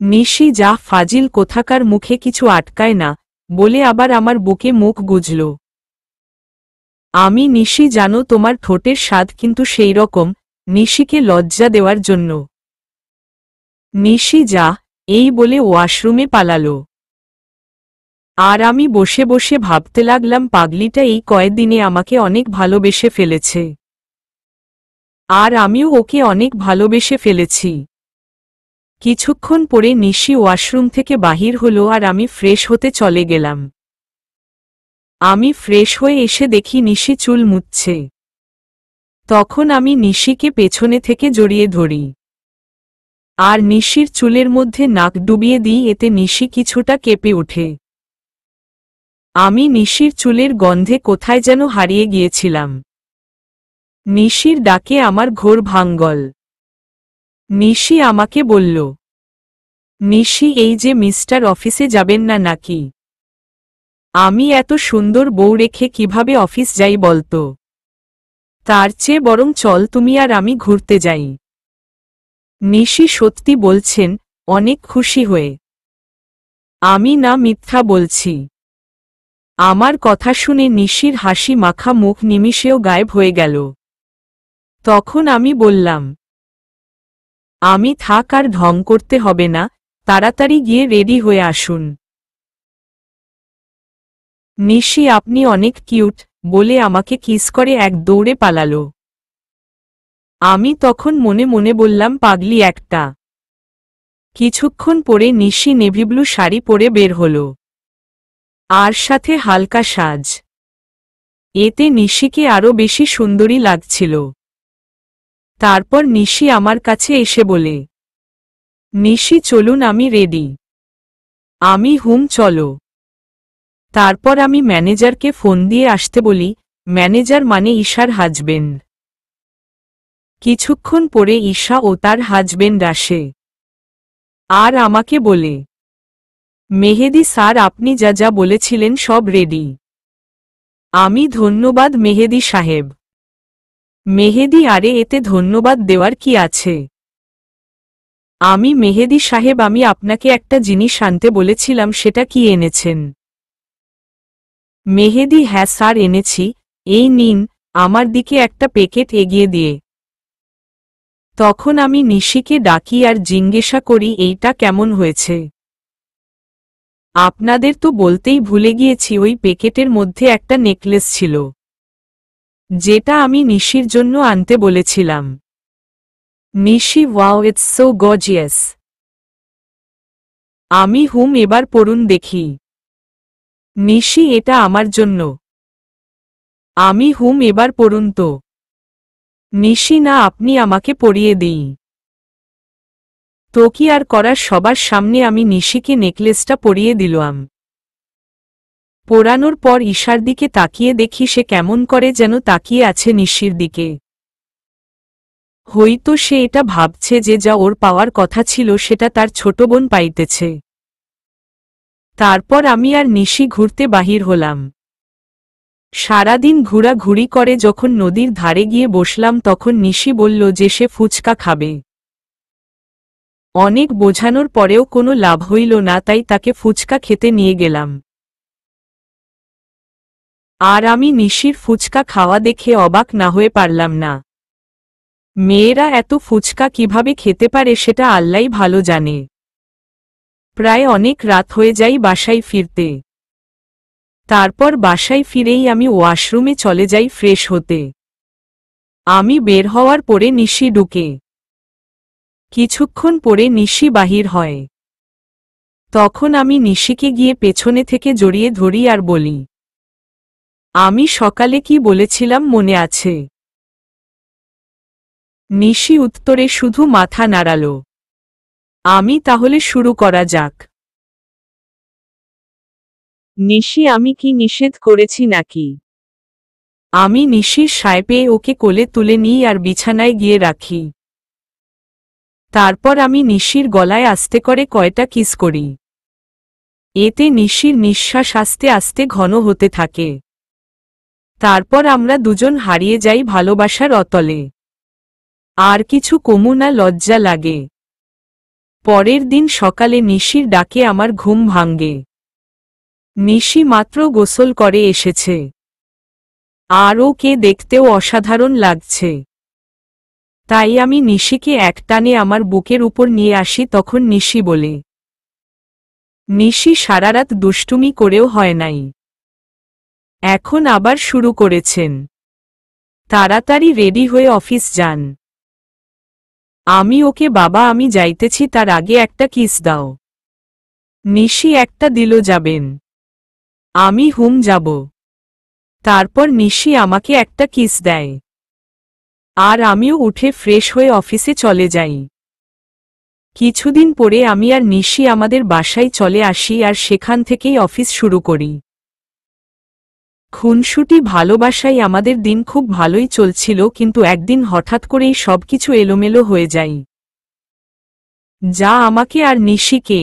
নিশি যা ফাজিল কোথাকার, মুখে কিছু আটকায় না বলে আবার আমার বুকে মুখ গুজল। নিশি জানো তোমার ঠোঁটের স্বাদ কিন্তু সেই রকম। নিশিকে লজ্জা দেওয়ার জন্য নিশি যা, এই বলে ওয়াশরুমে পালালো। আর আমি বসে বসে ভাবতে লাগলাম পাগলিটা এই কয়েকদিনে আমাকে অনেক ভালোবেসে ফেলেছে। আর আমিও ওকে অনেক ভালোবেসে ফেলেছি। কিছুক্ষণ পরে নিশি ওয়াশরুম থেকে বাহির হলো আর আমি ফ্রেশ হতে চলে গেলাম। আমি ফ্রেশ হয়ে এসে দেখি নিশি চুল মুছছে। তখন আমি নিশিকে পেছনে থেকে জড়িয়ে ধরি আর নিশির চুলের মধ্যে নাক ডুবিয়ে দিই, এতে নিশি কিছুটা কেঁপে ওঠে। আমি নিশির চুলের গন্ধে কোথায় যেন হারিয়ে গিয়েছিলাম। নিশির ডাকে আমার ঘোর ভাঙ্গল। নিশি আমাকে বলল, নিশি এই যে মিস্টার অফিসে যাবেন না নাকি? আমি এত সুন্দর বউ রেখে কিভাবে অফিস যাই বলতো? তার চেয়ে বরং চল তুমি আর আমি ঘুরতে যাই। নিশি সত্যি বলছেন, অনেক খুশি হয়ে। আমি না মিথ্যা বলছি। আমার কথা শুনে নিশির হাসি মাখা মুখ নিমিষেও গায়েব হয়ে গেল। তখন আমি বললাম, আমি থাক আর ঢং করতে হবে না, তাড়াতাড়ি গিয়ে রেডি হয়ে আসুন। নিশি আপনি অনেক কিউট বলে আমাকে কিস করে এক দৌড়ে পালালো। আমি তখন মনে মনে বললাম পাগলি একটা। কিছুক্ষণ পরে নিশি নেভি ব্লু শাড়ি পরে বের হল, আর সাথে হালকা সাজ। এতে নিশিকে আরো বেশি সুন্দরী লাগছিল। তারপর নিশি আমার কাছে এসে বলে, নিশি চলুন আমি রেডি। আমি হুম চলো। তারপর আমি ম্যানেজারকে ফোন দিয়ে আসতে বলি, ম্যানেজার মানে ঈশার হাজবেন্ড। কিছুক্ষণ পরে ঈশা ও তার হাজবেন্ড আসে আর আমাকে বলে, মেহেদি স্যার আপনি যা যা বলেছিলেন সব রেডি। আমি ধন্যবাদ মেহেদি সাহেব। মেহেদি আরে এতে ধন্যবাদ দেওয়ার কি আছে? আমি মেহেদি সাহেব আমি আপনাকে একটা জিনিস আনতে বলেছিলাম, সেটা কি এনেছেন? মেহেদি হ্যাঁ স্যার এনেছি, এই নিন, আমার দিকে একটা প্যাকেট এগিয়ে দিয়ে। তখন আমি নিশিকে ডাকি আর জিজ্ঞাসা করি এইটা কেমন হয়েছে। আপনাদের তো বলতেই ভুলে গিয়েছি ওই প্যাকেটের মধ্যে একটা নেকলেস ছিল, যেটা আমি নিশির জন্য আনতে বলেছিলাম। নিশি ওয়াও ইটস সো গর্জিয়াস। আমি হুম এবার পড়ুন দেখি। নিশি এটা আমার জন্য। আমি হুম এবার পড়ুন তো। নিশি না আপনি আমাকে পরিয়ে দিই। তো কি আর করার, সবার সামনে আমি নিশিকে নেকলেসটা পরিয়ে দিলাম। পোড়ানোর পর ঈশার দিকে তাকিয়ে দেখি সে কেমন করে যেন তাকিয়ে আছে নিশির দিকে। হয়তো সে এটা ভাবছে যে যা ওর পাওয়ার কথা ছিল সেটা তার ছোট বোন পাইতেছে। তারপর আমি আর নিশি ঘুরতে বাহির হলাম। সারাদিন ঘোরাঘুরি করে যখন নদীর ধারে গিয়ে বসলাম তখন নিশি বলল যে সে ফুচকা খাবে। অনেক বোঝানোর পরেও কোনো লাভ হইল না, তাই তাকে ফুচকা খেতে নিয়ে গেলাম। আর আমি নিশির ফুচকা খাওয়া দেখে অবাক না হয়ে পারলাম না। মেয়েরা এত ফুচকা কিভাবে খেতে পারে সেটা আল্লাই ভালো জানে। প্রায় অনেক রাত হয়ে যায় বাসায় ফিরতে। তারপর বাসায় ফিরেই আমি ওয়াশরুমে চলে যাই ফ্রেশ হতে। আমি বের হওয়ার পরে নিশি ঢুকে। কিছুক্ষণ পরে নিশি বাহির হয়। তখন আমি নিশিকে গিয়ে পেছনে থেকে জড়িয়ে ধরি আর বলি, আমি সকালে কি বলেছিলাম মনে আছে? নিশি উত্তরে শুধু মাথা নাড়াল। আমি তাহলে শুরু করা যাক। নিশি আমি কি নিষেধ করেছি নাকি? আমি নিশির সায় পেয়ে ওকে কোলে তুলে নিই আর বিছানায় গিয়ে রাখি। তারপর আমি নিশির গলায় আস্তে করে কয়টা কিস করি। এতে নিশির নিঃশ্বাস আস্তে আস্তে ঘন হতে থাকে। তারপর আমরা দুজন হারিয়ে যাই ভালোবাসার অতলে। আর কিছু কমু না লজ্জা লাগে। পরের দিন সকালে নিশির ডাকে আমার ঘুম ভাঙ্গে। নিশি মাত্র গোসল করে এসেছে। আর ওকে দেখতেও অসাধারণ লাগছে। তাই আমি নিশিকে একটানে আমার বুকের উপর নিয়ে আসি। তখন নিশি বলে, নিশি সারারাত দুষ্টুমি করেও হয় নাই, এখন আবার শুরু করেছেন, তাড়াতাড়ি রেডি হয়ে অফিস যান। আমি ওকে, বাবা আমি যাইতেছি, তার আগে একটা কিস দাও। নিশি একটা দিল, যাবেন? আমি হুম যাব। তারপর নিশি আমাকে একটা কিস দেয়, আর আমিও উঠে ফ্রেশ হয়ে অফিসে চলে যাই। কিছুদিন পরে আমি আর নিশি আমাদের বাসায় চলে আসি, আর সেখান থেকেই অফিস শুরু করি। খুনসুটি ভালোবাসায় আমাদের দিন খুব ভালোই চলছিল, কিন্তু একদিন হঠাৎ করেই সবকিছু এলোমেলো হয়ে যায়। যা আমাকে আর নিশিকে।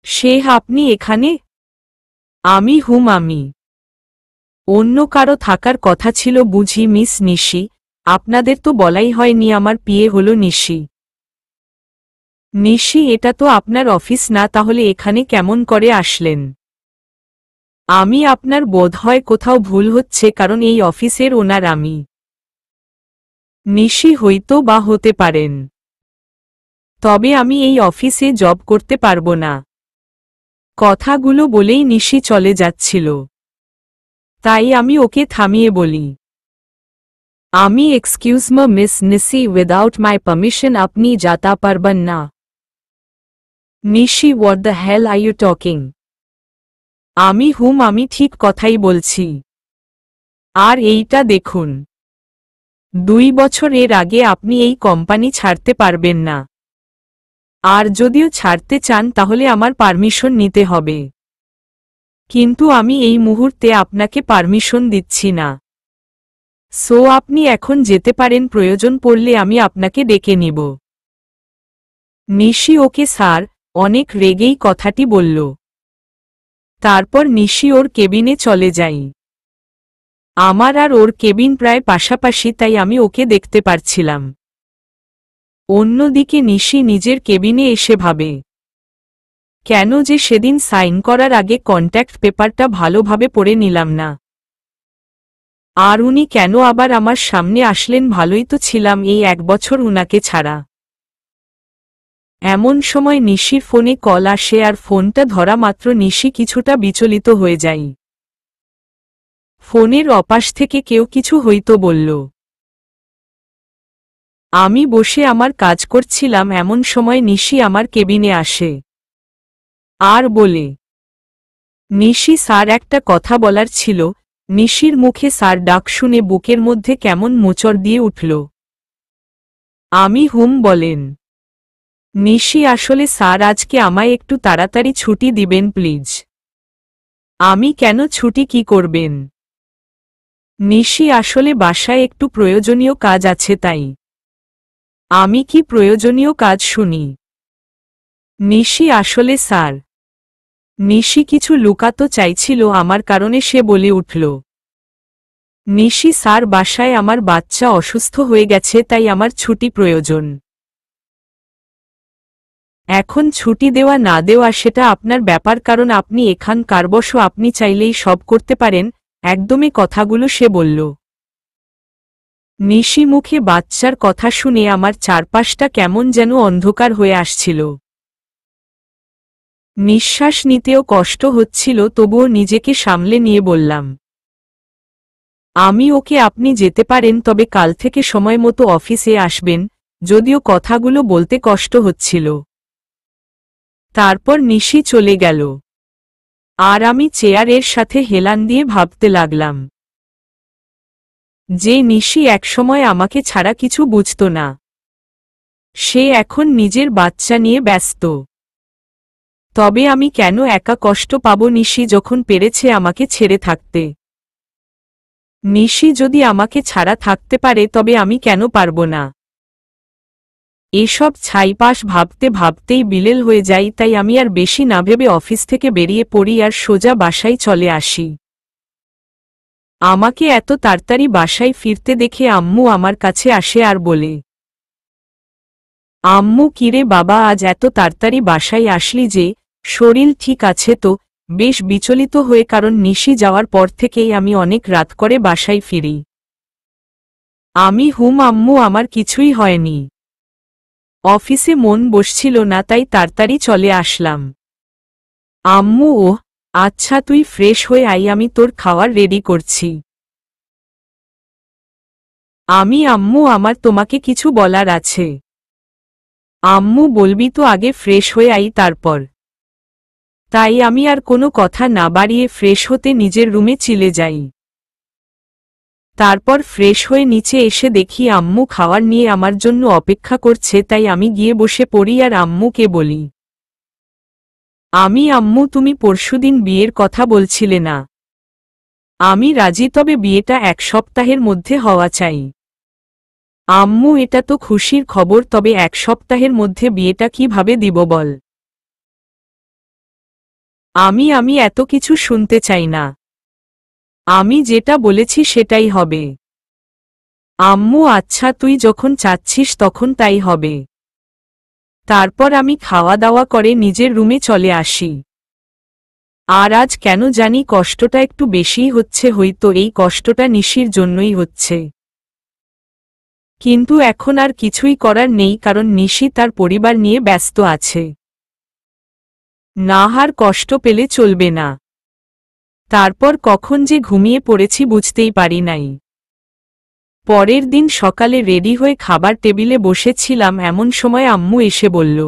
সে, আপনি এখানে? আমি হুম, আমি। অন্য কারো থাকার কথা ছিল বুঝি মিস নিশি? আপনাদের তো বলাই হয়নি আমার বিয়ে হলো নিশি। নিশি, এটা তো আপনার অফিস না, তাহলে এখানে কেমন করে আসলেন? আমি, আপনার বোধহয় কোথাও ভুল হচ্ছে, কারণ এই অফিসের ওনার আমি। নিশি, হইতো বা হতে পারেন, তবে আমি এই অফিসে জব করতে পারবো না। কথাগুলো বলেই নিশি চলে যাচ্ছিল, তাই আমি ওকে থামিয়ে বলি, আমি, excuse me miss Nishi, without my permission আপনি যাতা পারবেন না। Nishi, what the hell are you talking? আমি হুম, আমি ঠিক কথাই বলছি। আর এইটা দেখুন, 2 বছর এর আগে আপনি এই কোম্পানি ছাড়তে পারবেন না, আর যদিও ছাড়তে চান তাহলে আমার পারমিশন নিতে হবে। কিন্তু আমি এই মুহূর্তে আপনাকে পারমিশন দিচ্ছি না। সো আপনি এখন যেতে পারেন, প্রয়োজন পড়লে আমি আপনাকে ডেকে নিব। নিশি, ওকে স্যার। অনেক রেগেই কথাটি বলল। তারপর নিশি ওর কেবিনে চলে যাই। আমার আর ওর কেবিন প্রায় পাশাপাশি, তাই আমি ওকে দেখতে পারছিলাম। অন্যদিকে নিশি নিজের কেবিনে এসে ভাবে, কেন যে সেদিন সাইন করার আগে কন্ট্যাক্ট পেপারটা ভালোভাবে পড়ে নিলাম না। আর উনি কেন আবার আমার সামনে আসলেন? ভালোই তো ছিলাম এই 1 বছর উনাকে ছাড়া। এমন সময় নিশির ফোনে কল আসে, আর ফোনটা ধরা মাত্র নিশি কিছুটা বিচলিত হয়ে যায়। ফোনের অপাশ থেকে কেউ কিছু হয়তো বলল। আমি বসে আমার কাজ করছিলাম, এমন সময় নিশি আমার কেবিনে আসে আর বলে, নিশি স্যার, একটা কথা বলার ছিল। নিশির মুখে স্যার ডাক শুনে বুকের মধ্যে কেমন মোচড় দিয়ে উঠল। আমি হুম, বলেন। নিশি, আসলে স্যার, আজকে আমায় একটু তাড়াতাড়ি ছুটি দিবেন প্লিজ। আমি, কেন ছুটি কি করবেন? নিশি, আসলে বাসায় একটু প্রয়োজনীয় কাজ আছে তাই। আমি, কি প্রয়োজনীয় কাজ শুনি? নিশি, আসলে স্যার। নিশি কিছু লুকাতে চাইছিল আমার কারণে, সে বলে উঠল, নিশি স্যার, বাসায় আমার বাচ্চা অসুস্থ হয়ে গেছে, তাই আমার ছুটি প্রয়োজন। এখন ছুটি দেওয়া না দেওয়া সেটা আপনার ব্যাপার, কারণ আপনি এখানকার বস, আপনি চাইলেই সব করতে পারেন। একদমই কথাগুলো সে বলল। নিশি মুখে বাচ্চার কথা শুনে আমার চারপাশটা কেমন যেন অন্ধকার হয়ে আসছিল। নিঃশ্বাস নিতেও কষ্ট হচ্ছিল, তবুও নিজেকে সামলে নিয়ে বললাম, আমি ওকে, আপনি যেতে পারেন, তবে কাল থেকে সময় মতো অফিসে আসবেন। যদিও কথাগুলো বলতে কষ্ট হচ্ছিল। তারপর নিশি চলে গেল, আর আমি চেয়ারের সাথে হেলান দিয়ে ভাবতে লাগলাম, যে নিশি একসময় আমাকে ছাড়া কিছু বুঝত না, সে এখন নিজের বাচ্চা নিয়ে ব্যস্ত। তবে আমি কেন একা কষ্ট পাব? নিশি যখন পেরেছে আমাকে ছেড়ে থাকতে, নিশি যদি আমাকে ছাড়া থাকতে পারে, তবে আমি কেন পারব না? এসব ছাইপাশ ভাবতে ভাবতেই বিলেল হয়ে যাই, তাই আমি আর বেশি না ভেবে অফিস থেকে বেরিয়ে পড়ি আর সোজা বাসায় চলে আসি। আমাকে এত তাড়াতাড়ি বাসায় ফিরতে দেখে আম্মু আমার কাছে আসে আর বলে, আম্মু, কিরে বাবা, আজ এত তাড়াতাড়ি বাসায় আসলি যে? শরীর ঠিক আছে তো? বেশ বিচলিত হয়ে, কারণ নিশি যাওয়ার পর থেকেই আমি অনেক রাত করে বাসায় ফিরি। আমি হুম আম্মু, আমার কিছুই হয়নি। অফিসে মন বসছিল না, তাই তাড়াতাড়ি চলে আসলাম। আম্মু ওহ আচ্ছা, তুই ফ্রেশ হয়ে আই, আমি তোর খাওয়ার রেডি করছি। আম্মু আমার তোমাকে কিছু বলার আছে। আম্মু বলবি তো, আগে ফ্রেশ হয়ে আই তারপর। তাই আমি আর কোনো কথা না বাড়িয়ে ফ্রেশ হতে নিজের রুমে চলে যাই। তারপর ফ্রেশ হয়ে নিচে এসে দেখি আম্মু খাওয়ার নিয়ে আমার জন্য অপেক্ষা করছে, তাই আমি গিয়ে বসে পড়ি আর আম্মুকে বলি, আম্মু তুমি পরশুদিন বিয়ের কথা বলছিলে না? আমি রাজি, তবে বিয়েটা 1 সপ্তাহের মধ্যে হওয়া চাই। আম্মু এটা তো খুশির খবর, তবে 1 সপ্তাহের মধ্যে বিয়েটা কিভাবে দিব বল? আমি এত কিছু শুনতে চাই না। আমি যেটা বলেছি সেটাই হবে। আম্মু আচ্ছা, তুই যখন চাচ্ছিস তখন তাই হবে। তারপর আমি খাওয়া দাওয়া করে নিজের রুমে চলে আসি। আর আজ কেন জানি কষ্টটা একটু বেশিই হচ্ছে, হয়তো এই কষ্টটা নিশির জন্যই হচ্ছে। কিন্তু এখন আর কিছুই করার নেই, কারণ নিশি তার পরিবার নিয়ে ব্যস্ত আছে। না, আর কষ্ট পেলে চলবে না। তারপর কখন যে ঘুমিয়ে পড়েছি বুঝতেই পারি নাই। পরের দিন সকালে রেডি হয়ে খাবার টেবিলে বসেছিলাম, এমন সময় আম্মু এসে বলল,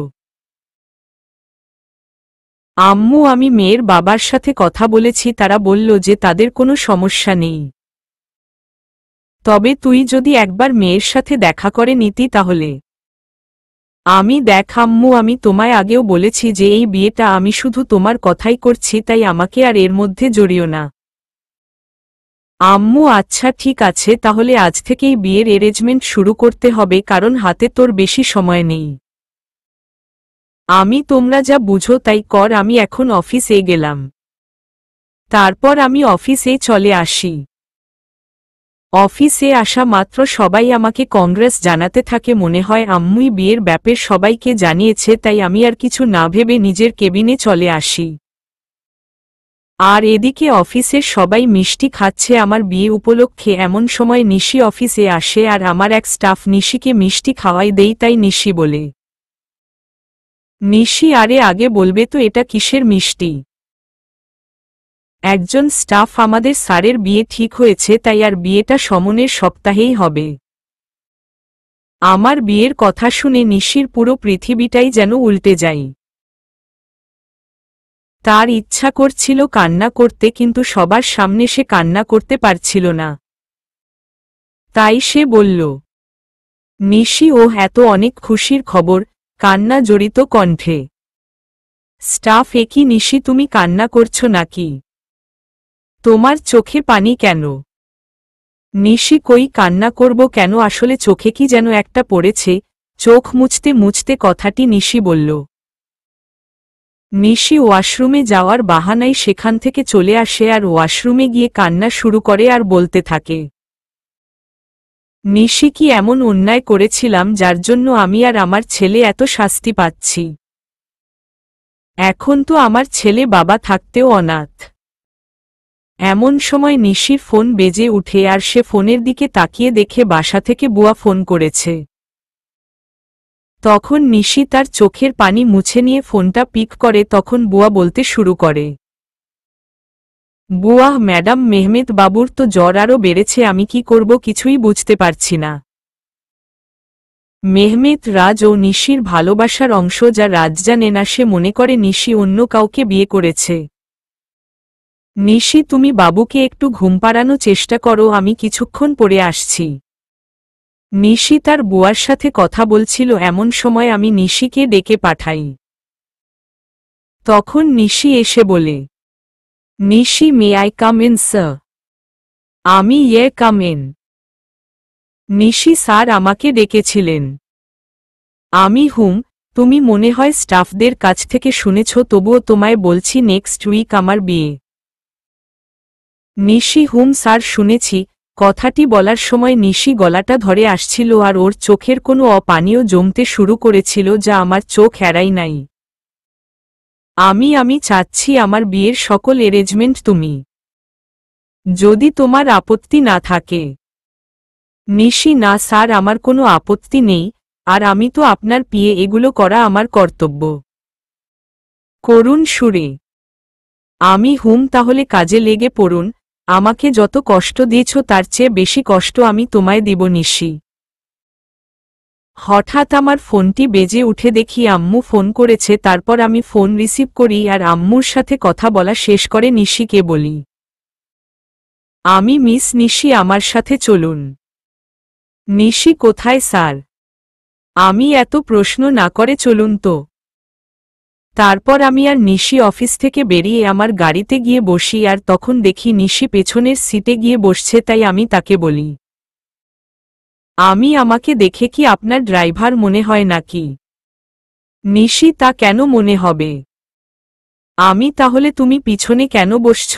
আম্মু আমি মেয়ের বাবার সাথে কথা বলেছি, তারা বলল যে তাদের কোনো সমস্যা নেই। তবে তুই যদি একবার মেয়ের সাথে দেখা করে নিতি তাহলে। দেখ আম্মু, আমি তোমায় আগেও বলেছি যে এই বিয়েটা আমি শুধু তোমার কথাই করছি, তাই আমাকে আর এর মধ্যে জড়িও না। আম্মু আচ্ছা ঠিক আছে, তাহলে আজ থেকেই বিয়ের অ্যারেঞ্জমেন্ট শুরু করতে হবে, কারণ হাতে তোর বেশি সময় নেই। তোমরা যা বুঝো তাই কর, আমি এখন অফিসে গেলাম। তারপর আমি অফিসে চলে আসি। অফিসে আসা মাত্র সবাই আমাকে কংগ্রেস জানাতে থাকে, মনে হয় আম্মুই বিয়ের ব্যাপারে সবাইকে জানিয়েছে, তাই আমি আর কিছু না ভেবে নিজের কেবিনে চলে আসি। আর এদিকে অফিসের সবাই মিষ্টি খাচ্ছে আমার বিয়ে উপলক্ষে। এমন সময় নিশি অফিসে আসে আর আমার এক স্টাফ নিশিকে মিষ্টি খাওয়াই দেই, তাই নিশি বলে, নিশি আরে আগে বলবে তো এটা কিসের মিষ্টি? একজন স্টাফ, আমাদের স্যারের বিয়ে ঠিক হয়েছে, তাই আর বিয়েটা সমনের সপ্তাহেই হবে। আমার বিয়ের কথা শুনে নিশির পুরো পৃথিবীটাই যেন উল্টে যায়। তার ইচ্ছা করছিল কান্না করতে, কিন্তু সবার সামনে সে কান্না করতে পারছিল না। তাই সে বলল, নিশি ও এত অনেক খুশির খবর, কান্না জড়িত কণ্ঠে। স্টাফ একই নিশি, তুমি কান্না করছো নাকি? তোমার চোখে পানি কেন? নিশি কই কান্না করব কেন, আসলে চোখে কি যেন একটা পড়েছে। চোখ মুছতে মুছতে কথাটি নিশি বলল। নিশি ওয়াশরুমে যাওয়ার বাহানায় সেখান থেকে চলে আসে আর ওয়াশরুমে গিয়ে কান্না শুরু করে আর বলতে থাকে, নিশি কি এমন অন্যায় করেছিলাম যার জন্য আমি আর আমার ছেলে এত শাস্তি পাচ্ছি? এখন তো আমার ছেলে বাবা থাকতেও অনাথ। এমন সময় নিশির ফোন বেজে উঠে আর সে ফোনের দিকে তাকিয়ে দেখে বাসা থেকে বুয়া ফোন করেছে। তখন নিশি তার চোখের পানি মুছে নিয়ে ফোনটা পিক করে, তখন বুয়া বলতে শুরু করে, বুয়া ম্যাডাম, মেহমেদ বাবুর তো জ্বর আরও বেড়েছে, আমি কি করব কিছুই বুঝতে পারছি না। মেহমেদ রাজ ও নিশির ভালোবাসার অংশ, যা রাজ জানে না। সে মনে করে নিশি অন্য কাউকে বিয়ে করেছে। নিশি তুমি বাবুকে একটু ঘুম পাড়ানো চেষ্টা করো, আমি কিছুক্ষণ পরে আসছি। নিশি তার বুয়ার সাথে কথা বলছিল, এমন সময় আমি নিশিকে ডেকে পাঠাই। তখন নিশি এসে বলে, Nishi may I come in sir? Yeah come in. Nishi sir আমাকে ডেকেছিলেন? হুম। তুমি মনে হয় স্টাফদের কাছ থেকে শুনেছ, তবুও তোমায় বলছি নেক্সট উইক আমার বিয়ে। নিশি হুম স্যার শুনেছি। কথাটি বলার সময় নিশি গলাটা ধরে আসছিল আর ওর চোখের কোনো পানীয় জমতে শুরু করেছিল, যা আমার চোখ এড়াই নাই। আমি চাচ্ছি আমার বিয়ের সকল অ্যারেঞ্জমেন্ট তুমি, যদি তোমার আপত্তি না থাকে। নিশি: না স্যার, আমার কোনো আপত্তি নেই, আর আমি তো আপনার পিয়ে, এগুলো করা আমার কর্তব্য। করুণ সুরে: আমি তাহলে কাজে লেগে পড়ুন, আমাকে যত কষ্ট দিয়েছ তার চেয়ে বেশি কষ্ট আমি তোমায় দিব নিশি। হঠাৎ আমার ফোনটি বেজে উঠে, দেখি আম্মু ফোন করেছে। তারপর আমি ফোন রিসিভ করি আর আম্মুর সাথে কথা বলা শেষ করে নিশিকে বলি, আমি মিস নিশি, আমার সাথে চলুন। নিশি: কোথায় স্যার? আমি এত প্রশ্ন না করে চলুন তো। তারপর আমি আর নিশি অফিস থেকে বেরিয়ে আমার গাড়িতে গিয়ে বসি, আর তখন দেখি নিশি পেছনের সিটে গিয়ে বসছে। তাই আমি তাকে বলি, আমাকে দেখে কি আপনার ড্রাইভার মনে হয় নাকি? নিশি: তা কেন মনে হবে? তাহলে তুমি পিছনে কেন বসছ?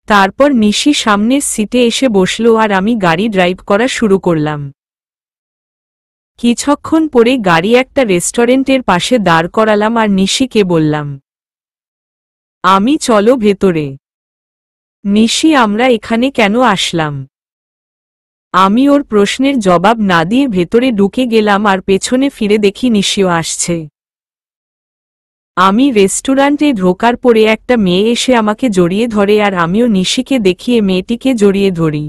তারপর নিশি সামনের সিটে এসে বসল আর আমি গাড়ি ড্রাইভ করা শুরু করলাম। কিছুক্ষণ পরে গাড়ি একটা রেস্টুরেন্টের পাশে দাঁড় করালাম আর নিশিকে বললাম, চলো ভেতরে। নিশি: আমরা এখানে কেন আসলাম? আমি ওর প্রশ্নের জবাব না দিয়ে ভেতরে ঢুকে গেলাম আর পেছনে ফিরে দেখি নিশিও আসছে। আমি রেস্টুরেন্টে ঢোকার পরে একটা মেয়ে এসে আমাকে জড়িয়ে ধরে আর আমিও নিশিকে দেখিয়ে মেয়েটিকে জড়িয়ে ধরি।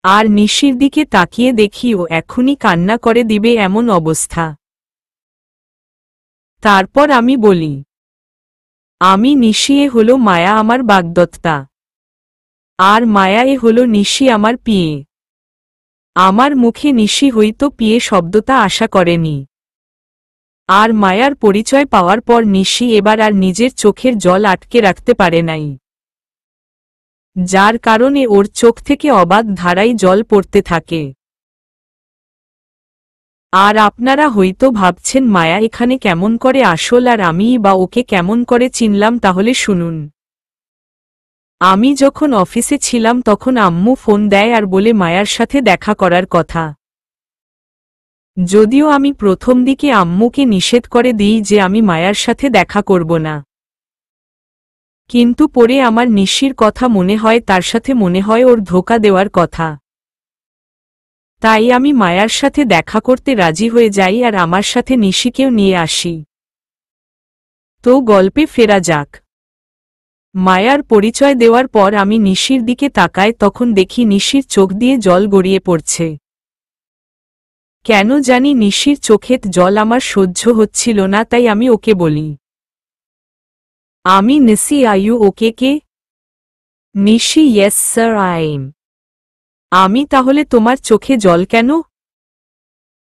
আর নিশির দিকে তাকিয়ে দেখি ও এখনই কান্না করে দিবে এমন অবস্থা। তারপর আমি বলি, নিশি, এ হলো মায়া, আমার বাগদত্তা। আর মায়া, এ হলো নিশি, আমার পিয়ে। আমার মুখে নিশি হয়তো পিয়ে শব্দটা আশা করেনি। আর মায়ার পরিচয় পাওয়ার পর নিশি এবার আর নিজের চোখের জল আটকে রাখতে পারে নাই, যার কারণে ওর চোখ থেকে অবাধ ধারায় জল পড়তে থাকে। আর আপনারা হয়তো ভাবছেন মায়া এখানে কেমন করে আসল, আর আমি বা ওকে কেমন করে চিনলাম। তাহলে শুনুন। আমি যখন অফিসে ছিলাম তখন আম্মু ফোন দেয় আর বলে মায়ার সাথে দেখা করার কথা। যদিও আমি প্রথম দিকে আম্মুকে নিষেধ করে দিই যে আমি মায়ার সাথে দেখা করব না, কিন্তু পরে আমার নিশির কথা মনে হয়, তার সাথে মনে হয় ওর ধোঁকা দেওয়ার কথা। তাই আমি মায়ার সাথে দেখা করতে রাজি হয়ে যাই আর আমার সাথে নিশিকেও নিয়ে আসি। তো গল্পে ফেরা যাক। মায়ার পরিচয় দেওয়ার পর আমি নিশির দিকে তাকাই, তখন দেখি নিশির চোখ দিয়ে জল গড়িয়ে পড়ছে। কেন জানি নিশির চোখের জল আমার সহ্য হচ্ছিল না, তাই আমি ওকে বলি, নিশি, আর ইউ ওকে? কে? Nishi: yes sir, I am. তাহলে তোমার চোখে জল কেন?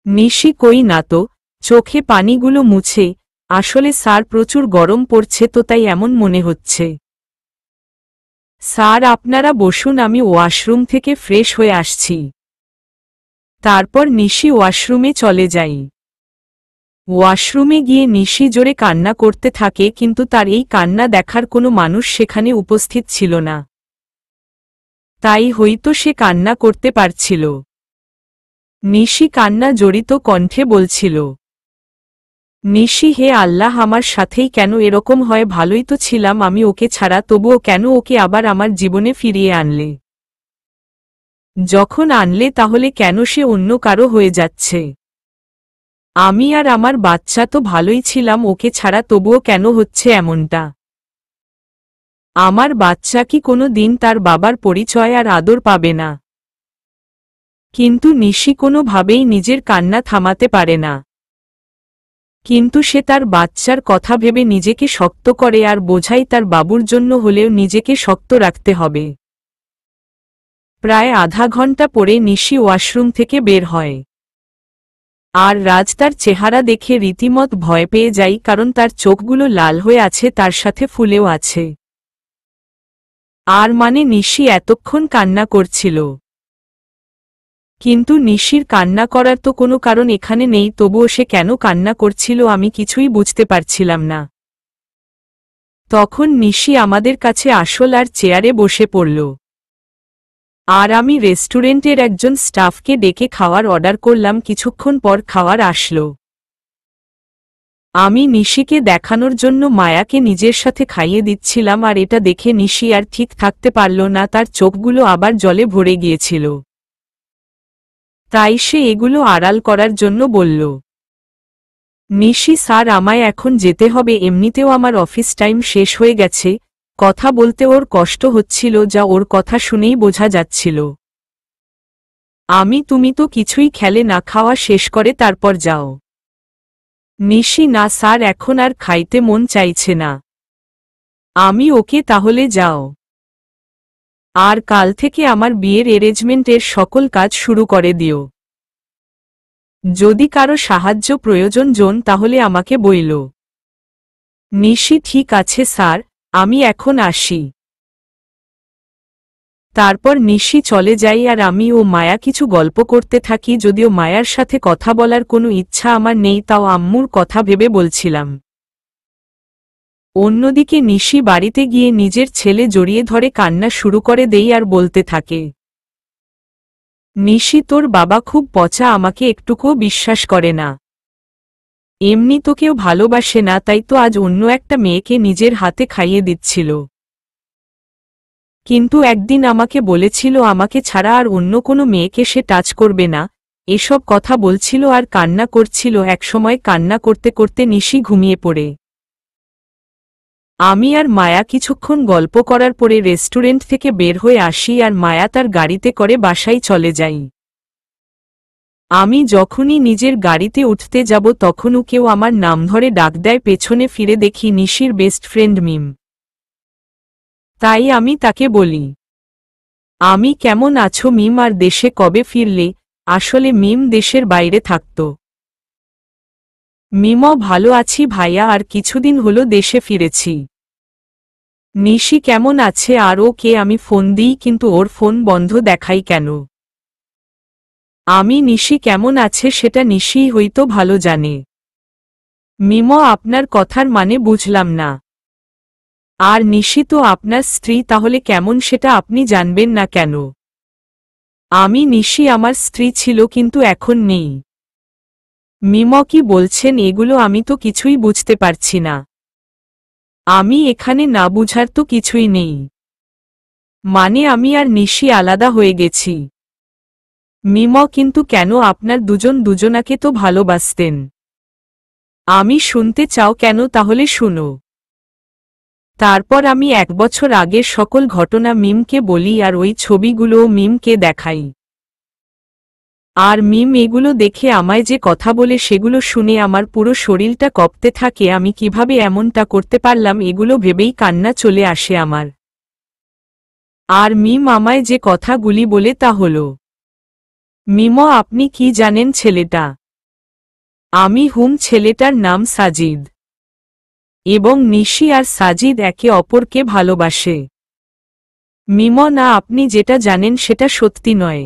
নিশি: কই না তো, চোখে পানিগুলো মুছে। আসলে স্যার, প্রচুর গরম পড়ছে তো, তাই এমন মনে হচ্ছে। স্যার, আপনারা বসুন, আমি ওয়াশরুম থেকে ফ্রেশ হয়ে আসছি। তারপর নিশি ওয়াশরুমে চলে যাই। ওয়াশরুমে গিয়ে নিশি জোরে কান্না করতে থাকে, কিন্তু তার এই কান্না দেখার কোনো মানুষ সেখানে উপস্থিত ছিল না। তাই হয়তো সে কান্না করতে পারছিল। নিশি কান্না জড়িত কণ্ঠে বলছিল, নিশি, হে আল্লাহ, আমার সাথেই কেন এরকম হয়? ভালোই তো ছিলাম আমি ওকে ছাড়া, তবুও কেন ওকে আবার আমার জীবনে ফিরিয়ে আনলে? যখন আনলে তাহলে কেন সে অন্য কারো হয়ে যাচ্ছে? আমি আর আমার বাচ্চা তো ভালোই ছিলাম ওকে ছাড়া, তবুও কেন হচ্ছে এমনটা? আমার বাচ্চা কি কোনো দিন তার বাবার পরিচয় আর আদর পাবে না? কিন্তু নিশি কোনোভাবেই নিজের কান্না থামাতে পারে না। কিন্তু সে তার বাচ্চার কথা ভেবে নিজেকে শক্ত করে আর বোঝাই তার বাবুর জন্য হলেও নিজেকে শক্ত রাখতে হবে। প্রায় আধা ঘন্টা পরে নিশি ওয়াশরুম থেকে বের হয়। আর রাজ তার চেহারা দেখে রীতিমত ভয় পেয়ে যাই, কারণ তার চোখগুলো লাল হয়ে আছে, তার সাথে ফুলেও আছে। আর নিশি এতক্ষণ কান্না করছিল। কিন্তু নিশির কান্না করার তো কোনো কারণ এখানে নেই, তবুও সে কেন কান্না করছিল আমি কিছুই বুঝতে পারছিলাম না। তখন নিশি আমাদের কাছে আসল আর চেয়ারে বসে পড়ল। আর আমি রেস্টুরেন্টের একজন স্টাফকে ডেকে খাওয়ার অর্ডার করলাম। কিছুক্ষণ পর খাওয়ার আসলো। আমি নিশিকে দেখানোর জন্য মায়াকে নিজের সাথে খাইয়ে দিচ্ছিলাম, আর এটা দেখে নিশি আর ঠিক থাকতে পারল না, তার চোখগুলো আবার জলে ভরে গিয়েছিল। তাই সে এগুলো আড়াল করার জন্য বলল, নিশি স্যার, আমায় এখন যেতে হবে, এমনিতেও আমার অফিস টাইম শেষ হয়ে গেছে। কথা বলতে ওর কষ্ট হচ্ছিল, যা ওর কথা শুনেই বোঝা যাচ্ছিল। তুমি তো কিছুই খেলে না, খাওয়া শেষ করে তারপর যাও। নিশি, না স্যার, এখন আর খাইতে মন চাইছে না। ওকে, তাহলে যাও। আর কাল থেকে আমার বিয়ের অ্যারেঞ্জমেন্টের সকল কাজ শুরু করে দিও। যদি কারো সাহায্য প্রয়োজন তাহলে আমাকে বইল। নিশি, ঠিক আছে স্যার, আমি এখন আসি। তারপর নিশি চলে যাই, আর আমি ও মায়া কিছু গল্প করতে থাকি। যদিও মায়ার সাথে কথা বলার কোনো ইচ্ছা আমার নেই, তাও আম্মুর কথা ভেবে বলছিলাম। অন্যদিকে নিশি বাড়িতে গিয়ে নিজের ছেলে জড়িয়ে ধরে কান্না শুরু করে দেই আর বলতে থাকে, নিশি, তোর বাবা খুব পচা, আমাকে একটুকুও বিশ্বাস করে না। এমনি তোকেও ভালোবাসে না, তাই তো আজ অন্য একটা মেয়েকে নিজের হাতে খাইয়ে দিচ্ছিল। কিন্তু একদিন আমাকে বলেছিল আমাকে ছাড়া আর অন্য কোনো মেয়েকে সে টাচ করবে না। এসব কথা বলছিল আর কান্না করছিল। একসময় কান্না করতে করতে নিশি ঘুমিয়ে পড়ে। আমি আর মায়া কিছুক্ষণ গল্প করার পরে রেস্টুরেন্ট থেকে বের হয়ে আসি, আর মায়া তার গাড়িতে করে বাসায় চলে যাই। আমি যখনই নিজের গাড়িতে উঠতে যাব তখনও কেউ আমার নাম ধরে ডাক দেয়। পেছনে ফিরে দেখি নিশির বেস্ট ফ্রেন্ড মিম। তাই আমি তাকে বলি, কেমন আছো মিম, আর দেশে কবে ফিরলে? আসলে মিম দেশের বাইরে থাকত। মিমও, ভালো আছি ভাইয়া, আর কিছুদিন হলো দেশে ফিরেছি। নিশি কেমন আছে আর ও কে? আমি ফোন দিই কিন্তু ওর ফোন বন্ধ দেখাই কেন? নিশি কেমন আছে সেটা নিশিই হয়তো ভালো জানে। মিমো, আপনার কথার মানে বুঝলাম না। আর নিশি তো আপনার স্ত্রী, তাহলে কেমন সেটা আপনি জানবেন না কেন? নিশি আমার স্ত্রী ছিল কিন্তু এখন নেই। মিমো, কি বলছেন এগুলো? আমি তো কিছুই বুঝতে পারছি না। এখানে না বুঝার তো কিছুই নেই। মানে আমি আর নিশি আলাদা হয়ে গেছি। মিমো, কিন্তু কেন? আপনার দুজন দুজনাকে তো ভালোবাসতেন। শুনতে চাও কেন? তাহলে শুনো। তারপর আমি 1 বছর আগের সকল ঘটনা মিমকে বলি, আর ওই ছবিগুলোও মিমকে দেখাই। আর মিম এগুলো দেখে আমায় যে কথা বলে সেগুলো শুনে আমার পুরো শরীরটা কঁপতে থাকে। আমি কিভাবে এমনটা করতে পারলাম এগুলো ভেবেই কান্না চলে আসে আমার। আর মিম আমায় যে কথাগুলি বলে তা হলো, মিমো, আপনি কি জানেন ছেলেটা? ছেলেটার নাম সাজিদ। এবং নিশি আর সাজিদ একে অপরকে ভালোবাসে। মিমো, না, আপনি যেটা জানেন সেটা সত্যি নয়।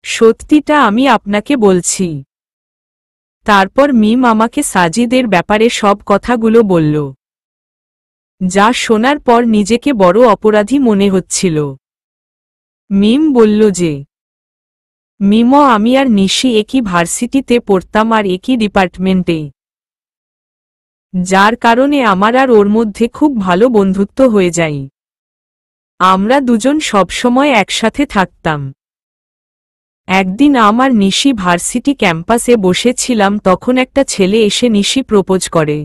সত্যিটা আমি আপনাকে বলছি। তারপর মিম আমাকে সাজিদের ব্যাপারে সব কথাগুলো বলল, যা শোনার পর নিজেকে বড় অপরাধী মনে হচ্ছিল। মিম বলল যে, মিমো, আমি আর নিশি একই ভার্সিটিতে পড়তাম আর একই ডিপার্টমেন্টে, যার কারণে আমার আর ওর মধ্যে খুব ভালো বন্ধুত্ব হয়ে যায়। আমরা দুজন সবসময় একসাথে থাকতাম। একদিন আমার নিশি ভার্সিটি ক্যাম্পাসে বসেছিলাম, তখন একটা ছেলে এসে নিশি প্রপোজ করে।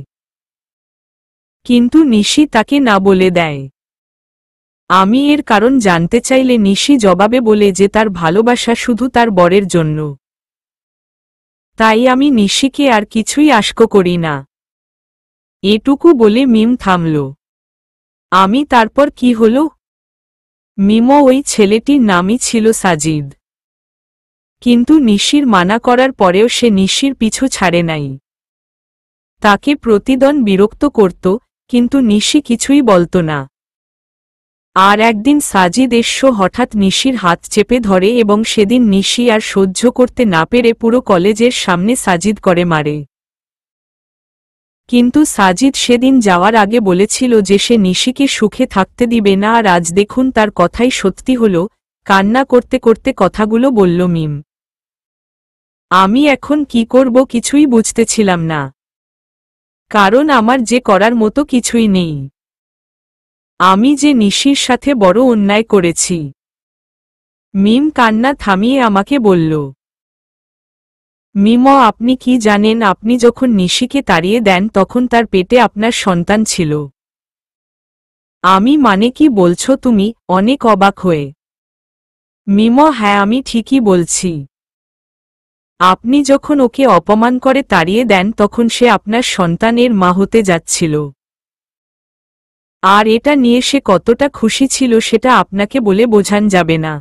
কিন্তু নিশি তাকে না বলে দেয়। এর কারণ জানতে চাইলে নিশি জবাবে বলে যে তার ভালোবাসা শুধু তার বরের জন্য। তাই আমি নিশিকে আর কিছুই আশকা করি না। এটুকু বলে মিম থামল। তারপর কি হলো? মিমো, ওই ছেলেটির নামই ছিল সাজিদ। কিন্তু নিশির মানা করার পরেও সে নিশির পিছু ছাড়ে নাই। তাকে প্রতিদিন বিরক্ত করত, কিন্তু নিশি কিছুই বলত না। আর একদিন সাজিদ হঠাৎ নিশির হাত চেপে ধরে এবং সেদিন নিশি আর সহ্য করতে না পেরে পুরো কলেজের সামনে সাজিদ করে মারে। কিন্তু সাজিদ সেদিন যাওয়ার আগে বলেছিল যে সে নিশিকে সুখে থাকতে দিবে না, আর আজ দেখুন তার কথাই সত্যি হল। কান্না করতে করতে কথাগুলো বলল মিম। এখন কি করব কিছুই বুঝতেছিলাম না। কারণ আমার যে করার মতো কিছুই নেই। আমি যে নিশির সাথে বড় অন্যায় করেছি। মিম কান্না থামিয়ে আমাকে বলল, মিম, আপনি কি জানেন আপনি যখন নিশিকে তাড়িয়ে দেন তখন তার পেটে আপনার সন্তান ছিল? আমি মানে কি বলছো তুমি? অনেক অবাক হয়ে। মিম, হ্যাঁ আমি ঠিকই বলছি। আপনি যখন ওকে অপমান করে তাড়িয়ে দেন তখন সে আপনার সন্তানের মা হতে যাচ্ছিল। আর এটা নিয়ে সে কতটা খুশি ছিল সেটা আপনাকে বলে বোঝান যাবে না।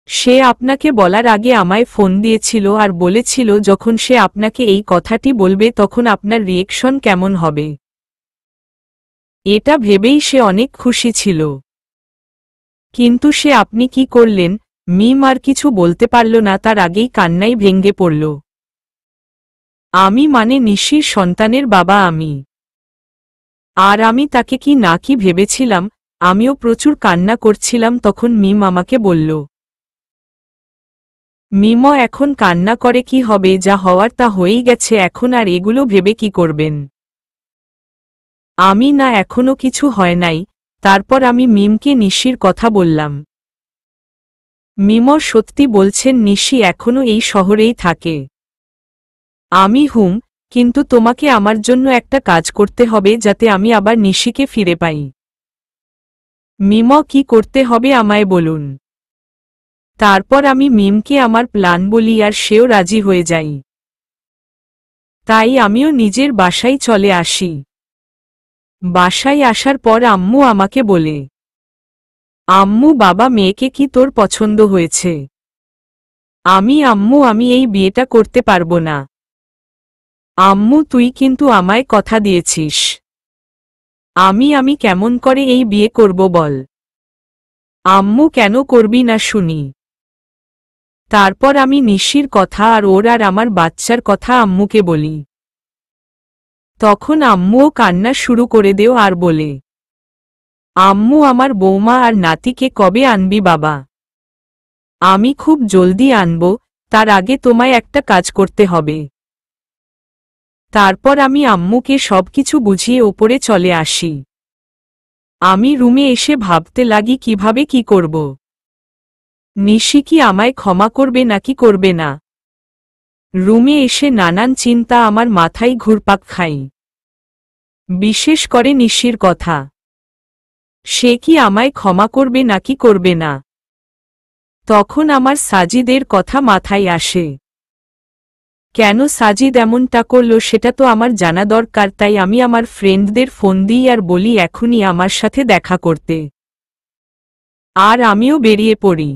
সে আপনাকে বলার আগে আমায় ফোন দিয়েছিল আর বলেছিল যখন সে আপনাকে এই কথাটি বলবে তখন আপনার রিয়েকশন কেমন হবে। এটা ভেবেই সে অনেক খুশি ছিল। কিন্তু সে আপনি কি করলেন? মিম আর কিছু বলতে পারল না, তার আগেই কান্নায় ভেঙে পড়ল। আমি মানে নিশির সন্তানের বাবা আমি। আর আমি তাকে কি না কি ভেবেছিলাম। আমিও প্রচুর কান্না করছিলাম তখন মিম আমাকে বলল, মিম, এখন কান্না করে কি হবে? যা হওয়ার তা হয়েই গেছে, এখন আর এগুলো ভেবে কি করবেন? আমি না, এখনো কিছু হয় নাই। তারপর আমি মিমকে নিশির কথা বললাম। মিম সত্যি বলছেন নিশি এখনো এই শহরেই থাকে? আমি কিন্তু তোমাকে আমার জন্য একটা কাজ করতে হবে যাতে আমি আবার নিশিকে ফিরে পাই। মিম, কি করতে হবে আমায় বলুন। তারপর আমি মিমকে আমার প্ল্যান বলি আর সেও রাজি হয়ে যাই। তাই আমিও নিজের বাসায় চলে আসি। বাসায় আসার পর আম্মু আমাকে বলে, আম্মু, বাবা, মেয়েকে কি তোর পছন্দ হয়েছে? আম্মু, আমি এই বিয়েটা করতে পারবো না। আম্মু, তুই কিন্তু আমায় কথা দিয়েছিস। আমি কেমন করে এই বিয়ে করব বল? আম্মু, কেন করবি না শুনি। তারপর আমি নিশির কথা আর ওর আর আমার বাচ্চার কথা আম্মুকে বলি। তখন আম্মুও কান্না শুরু করে দেও আর বলে, আম্মু, আমার বৌমা আর নাতিকে কবে আনবি বাবা? আমি খুব জলদি আনব, তার আগে তোমায় একটা কাজ করতে হবে। তারপর আমি আম্মুকে সবকিছু বুঝিয়ে ওপরে চলে আসি। আমি রুমে এসে ভাবতে লাগি কিভাবে কি করব। নিশি কি আমায় ক্ষমা করবে নাকি করবে না? রুমে এসে নানান চিন্তা আমার মাথায় ঘুরপাক খাই। বিশেষ করে নিশির কথা। সে কি আমায় ক্ষমা করবে নাকি করবে না? তখন আমার সাজিদের কথা মাথায় আসে। কেন সাজিদ এমনটা করল সেটা তো আমার জানা দরকার, তাই আমি আমার ফ্রেন্ডদের ফোন দিই আর বলি এখনই আমার সাথে দেখা করতে। আর আমিও বেরিয়ে পড়ি।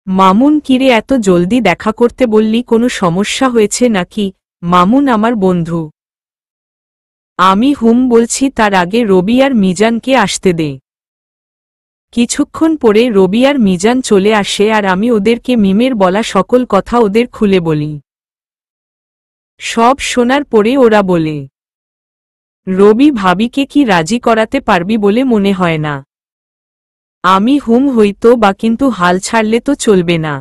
মামুন, কিরে এত জলদি দেখা করতে বললি, কোনো সমস্যা হয়েছে নাকি? মামুন আমার বন্ধু। আমি বলছি, তার আগে রবি আর মিজানকে আসতে দে। কিছুক্ষণ পরে রবি আর মিজান চলে আসে আর আমি ওদেরকে মিমের বলা সকল কথা ওদের খুলে বলি। সব শোনার পরে ওরা বলে, রবি, ভাবিকে কি রাজি করাতে পারবি বলে মনে হয় না? আমি হইতো বা, কিন্তু হাল ছাড়লে তো চলবে না।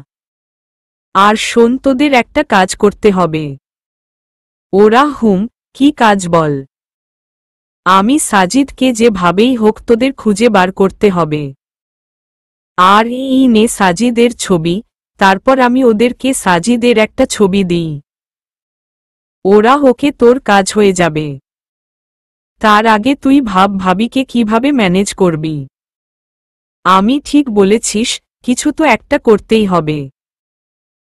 আর শোন, তোদের একটা কাজ করতে হবে। ওরা কি কাজ বল? আমি সাজিদকে যেভাবেই হোক তোদের খুঁজে বার করতে হবে। আর এই নে সাজিদের ছবি। তারপর আমি ওদেরকে সাজিদের একটা ছবি দিই। ওরা ওকে, তোর কাজ হয়ে যাবে। তার আগে তুই ভাবিকে কিভাবে ম্যানেজ করবি। আমি ঠিক বলেছিস, কিছু তো একটা করতেই হবে।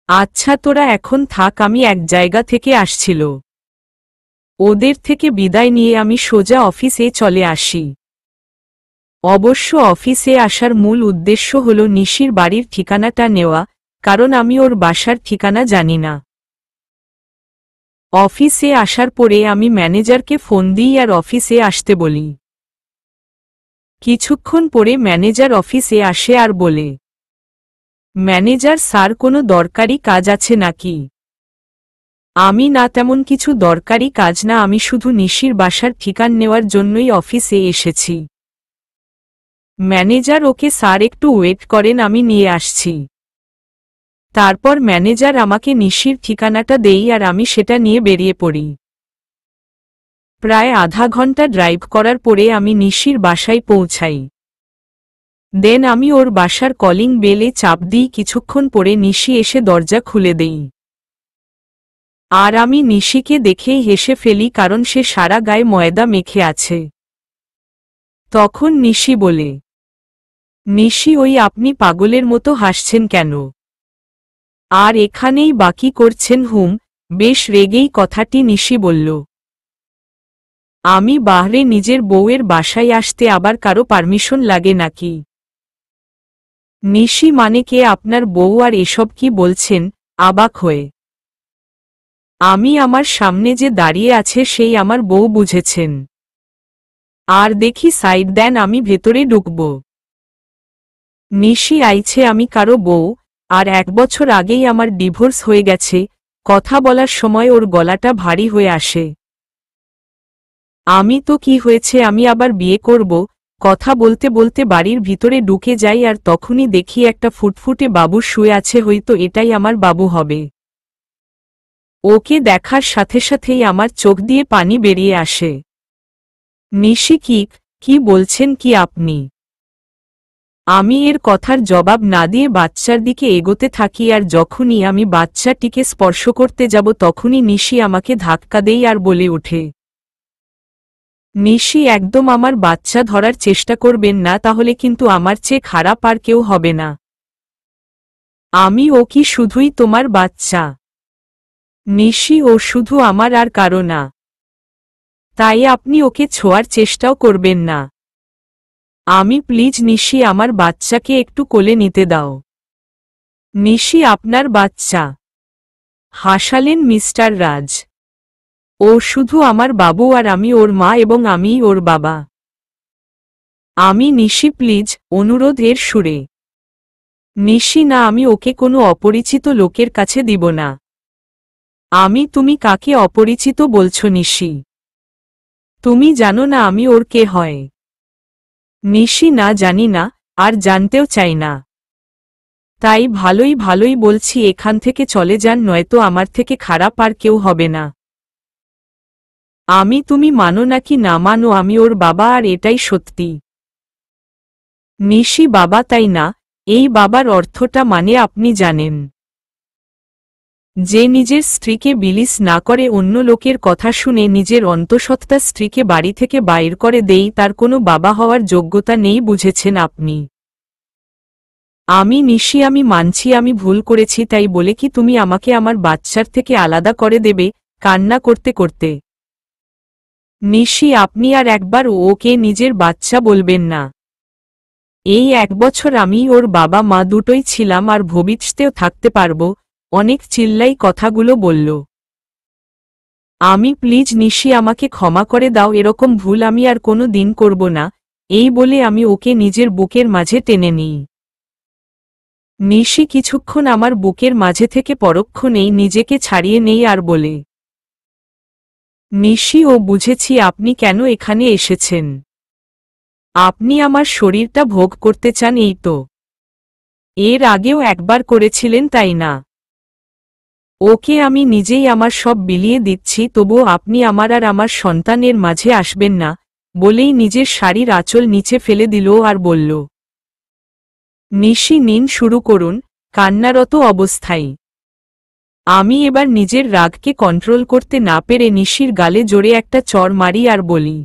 আচ্ছা তোরা এখন থাক, আমি এক জায়গা থেকে আসছিল। ওদের থেকে বিদায় নিয়ে আমি সোজা অফিসে চলে আসি। অবশ্য অফিসে আসার মূল উদ্দেশ্য হল নিশির বাড়ির ঠিকানাটা নেওয়া, কারণ আমি ওর বাসার ঠিকানা জানি না। অফিসে আসার পরে আমি ম্যানেজারকে ফোন দিই আর অফিসে আসতে বলি। কিছুক্ষণ পরে ম্যানেজার অফিসে আসে আর বলে, ম্যানেজার স্যার, কোনো দরকারি কাজ আছে নাকি? আমি না, তেমন কিছু দরকারি কাজ না, আমি শুধু নিশির বাসার ঠিকানা নেওয়ার জন্যই অফিসে এসেছি। ম্যানেজার, ওকে স্যার, একটু ওয়েট করেন, আমি নিয়ে আসছি। তারপর ম্যানেজার আমাকে নিশির ঠিকানাটা দেই আর আমি সেটা নিয়ে বেরিয়ে পড়ি। প্রায় আধা ঘন্টা ড্রাইভ করার পরে আমি নিশির বাসায় পৌঁছাই। দেন আমি ওর বাসার কলিং বেলে চাপ দিই। কিছুক্ষণ পরে নিশি এসে দরজা খুলে দেই। আর আমি নিশিকে দেখেই হেসে ফেলি, কারণ সে সারা গায়ে ময়দা মেখে আছে। তখন নিশি বলে, নিশি ওই আপনি পাগলের মতো হাসছেন কেন? আর এখানেই বাকি করছেন হুম? বেশ রেগেই কথাটি নিশি বলল। আমি বাহরে নিজের বউয়ের বাসায় আসতে আবার কারো পারমিশন লাগে নাকি? নিশি মানে কে আপনার বউ? আর এসব কি বলছেন? অবাক হয়ে। আমি আমার সামনে যে দাঁড়িয়ে আছে সেই আমার বউ বুঝেছেন। আর দেখি সাইড দেন, আমি ভেতরে ঢুকব। নিশি আইছে আমি কারো বউ? আর 1 বছর আগেই আমার ডিভোর্স হয়ে গেছে। কথা বলার সময় ওর গলাটা ভারী হয়ে আসে। আমি তো কি হয়েছে, আমি আবার বিয়ে করব? কথা বলতে বলতে বাড়ির ভিতরে ঢুকে যাই, আর তখনই দেখি একটা ফুটফুটে বাবু শুয়ে আছে। হয়তো এটাই আমার বাবু হবে। ওকে দেখার সাথে সাথেই আমার চোখ দিয়ে পানি বেরিয়ে আসে। নিশি কি বলছেন কি আপনি? আমি এর কথার জবাব না দিয়ে বাচ্চার দিকে এগোতে থাকি, আর যখনই আমি বাচ্চাটিকে স্পর্শ করতে যাব তখনই নিশি আমাকে ধাক্কা দেই আর বলে ওঠে, নিশি একদম আমার বাচ্চা ধরার চেষ্টা করবেন না, তাহলে কিন্তু আমার চেয়ে খারাপ আর কেউ হবে না। আমি ও কি শুধুই তোমার বাচ্চা? নিশি ও শুধু আমার আর কারো না। তাই আপনি ওকে ছোঁয়ার চেষ্টাও করবেন না। আমি প্লিজ নিশি, আমার বাচ্চাকে একটু কোলে নিতে দাও। নিশি আপনার বাচ্চা? হাসালেন মিস্টার রাজ। ও শুধু আমার বাবু, আর আমি ওর মা এবং আমিই ওর বাবা। আমি নিশি প্লিজ, অনুরোধ এর সুরে। নিশি না, আমি ওকে কোনো অপরিচিত লোকের কাছে দিব না। তুমি কাকে অপরিচিত বলছো নিশি? তুমি জানো না আমি ওর কে হয়? নিশি না, জানি না, আর জানতেও চাই না। তাই ভালোই বলছি, এখান থেকে চলে যান, নয়তো আমার থেকে খারাপ আর কেউ হবে না। তুমি মানো নাকি না মানো, আমি ওর বাবা, আর এটাই সত্যি। নিশি বাবা? তাই না? এই বাবার অর্থটা মানে আপনি জানেন? যে নিজের স্ত্রীকে বিলিস না করে, অন্য লোকের কথা শুনে নিজের অন্তঃসত্ত্বা স্ত্রীকে বাড়ি থেকে বাইর করে দেই, তার কোনো বাবা হওয়ার যোগ্যতা নেই, বুঝেছেন আপনি? আমি নিশি, আমি মানছি আমি ভুল করেছি, তাই বলে কি তুমি আমাকে আমার বাচ্চার থেকে আলাদা করে দেবে? কান্না করতে করতে। নিশি, আপনি আর একবার ওকে নিজের বাচ্চা বলবেন না। এই 1 বছর আমি ওর বাবা মা দুটোই ছিলাম, আর ভবিষ্যতেও থাকতে পারবো। অনেক চিল্লাই কথাগুলো বলল। আমি প্লিজ নিশি, আমাকে ক্ষমা করে দাও, এরকম ভুল আমি আর কোনো দিন করব না। এই বলে আমি ওকে নিজের বুকের মাঝে টেনে নিই। নিশি কিছুক্ষণ আমার বুকের মাঝে থেকে পরক্ষণেই নিজেকে ছাড়িয়ে নেই আর বলে, নিশি ও বুঝেছি আপনি কেন এখানে এসেছেন। আপনি আমার শরীরটা ভোগ করতে চান, এই তো? এর আগেও একবার করেছিলেন, তাই না? ওকে আমি নিজেই আমার সব বিলিয়ে দিচ্ছি, তবুও আপনি আমার আর আমার সন্তানের মাঝে আসবেন না, বলেই নিজের শাড়ির আঁচল নিচে ফেলে দিল আর বলল, নিশি নিন, শুরু করুন। কান্নারত অবস্থায় আমি এবার নিজের রাগকে কন্ট্রোল করতে না পেরে নিশির গালে জোরে একটা চড় মারি আর বলি,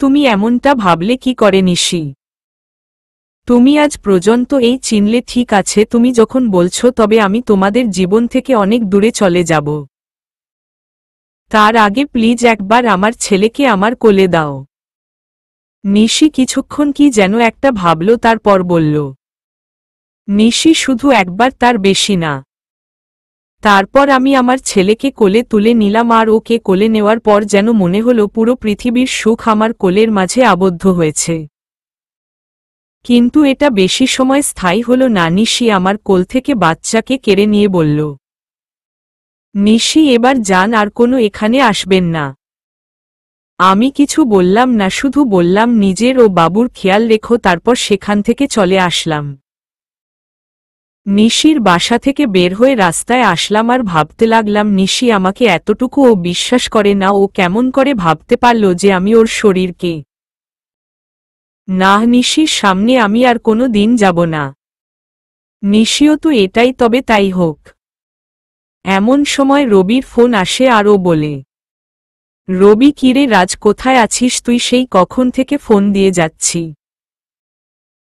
তুমি এমনটা ভাবলে কি করে নিশি? তুমি আজ পর্যন্ত এই চিনলে, ঠিক আছে, তুমি যখন বলছো তবে আমি তোমাদের জীবন থেকে অনেক দূরে চলে যাব। তার আগে প্লিজ একবার আমার ছেলেকে আমার কোলে দাও। নিশি কিছুক্ষণ কি যেন একটা ভাবল, তারপর বলল, নিশি শুধু একবার, তার বেশি না। তারপর আমি আমার ছেলেকে কোলে তুলে নিলাম, আর ওকে কোলে নেওয়ার পর যেন মনে হলো পুরো পৃথিবীর সুখ আমার কোলের মাঝে আবদ্ধ হয়েছে। কিন্তু এটা বেশি সময় স্থায়ী হলো না। নিশি আমার কোল থেকে বাচ্চাকে কেড়ে নিয়ে বলল, নিশি এবার যান, আর কোনো এখানে আসবেন না। আমি কিছু বললাম না, শুধু বললাম নিজের ও বাবুর খেয়াল রেখো, তারপর সেখান থেকে চলে আসলাম। নিশির বাসা থেকে বের হয়ে রাস্তায় আসলাম আর ভাবতে লাগলাম নিশি আমাকে এতটুকু ও বিশ্বাস করে না, ও কেমন করে ভাবতে পারল যে আমি ওর শরীরকে। না, নিশির সামনে আমি আর কোনো দিন যাব না। নিশিও তো এটাই, তবে তাই হোক। এমন সময় রবির ফোন আসে আর ও বলে, রবি কিরে রাজ, কোথায় আছিস তুই? সেই কখন থেকে ফোন দিয়ে যাচ্ছি।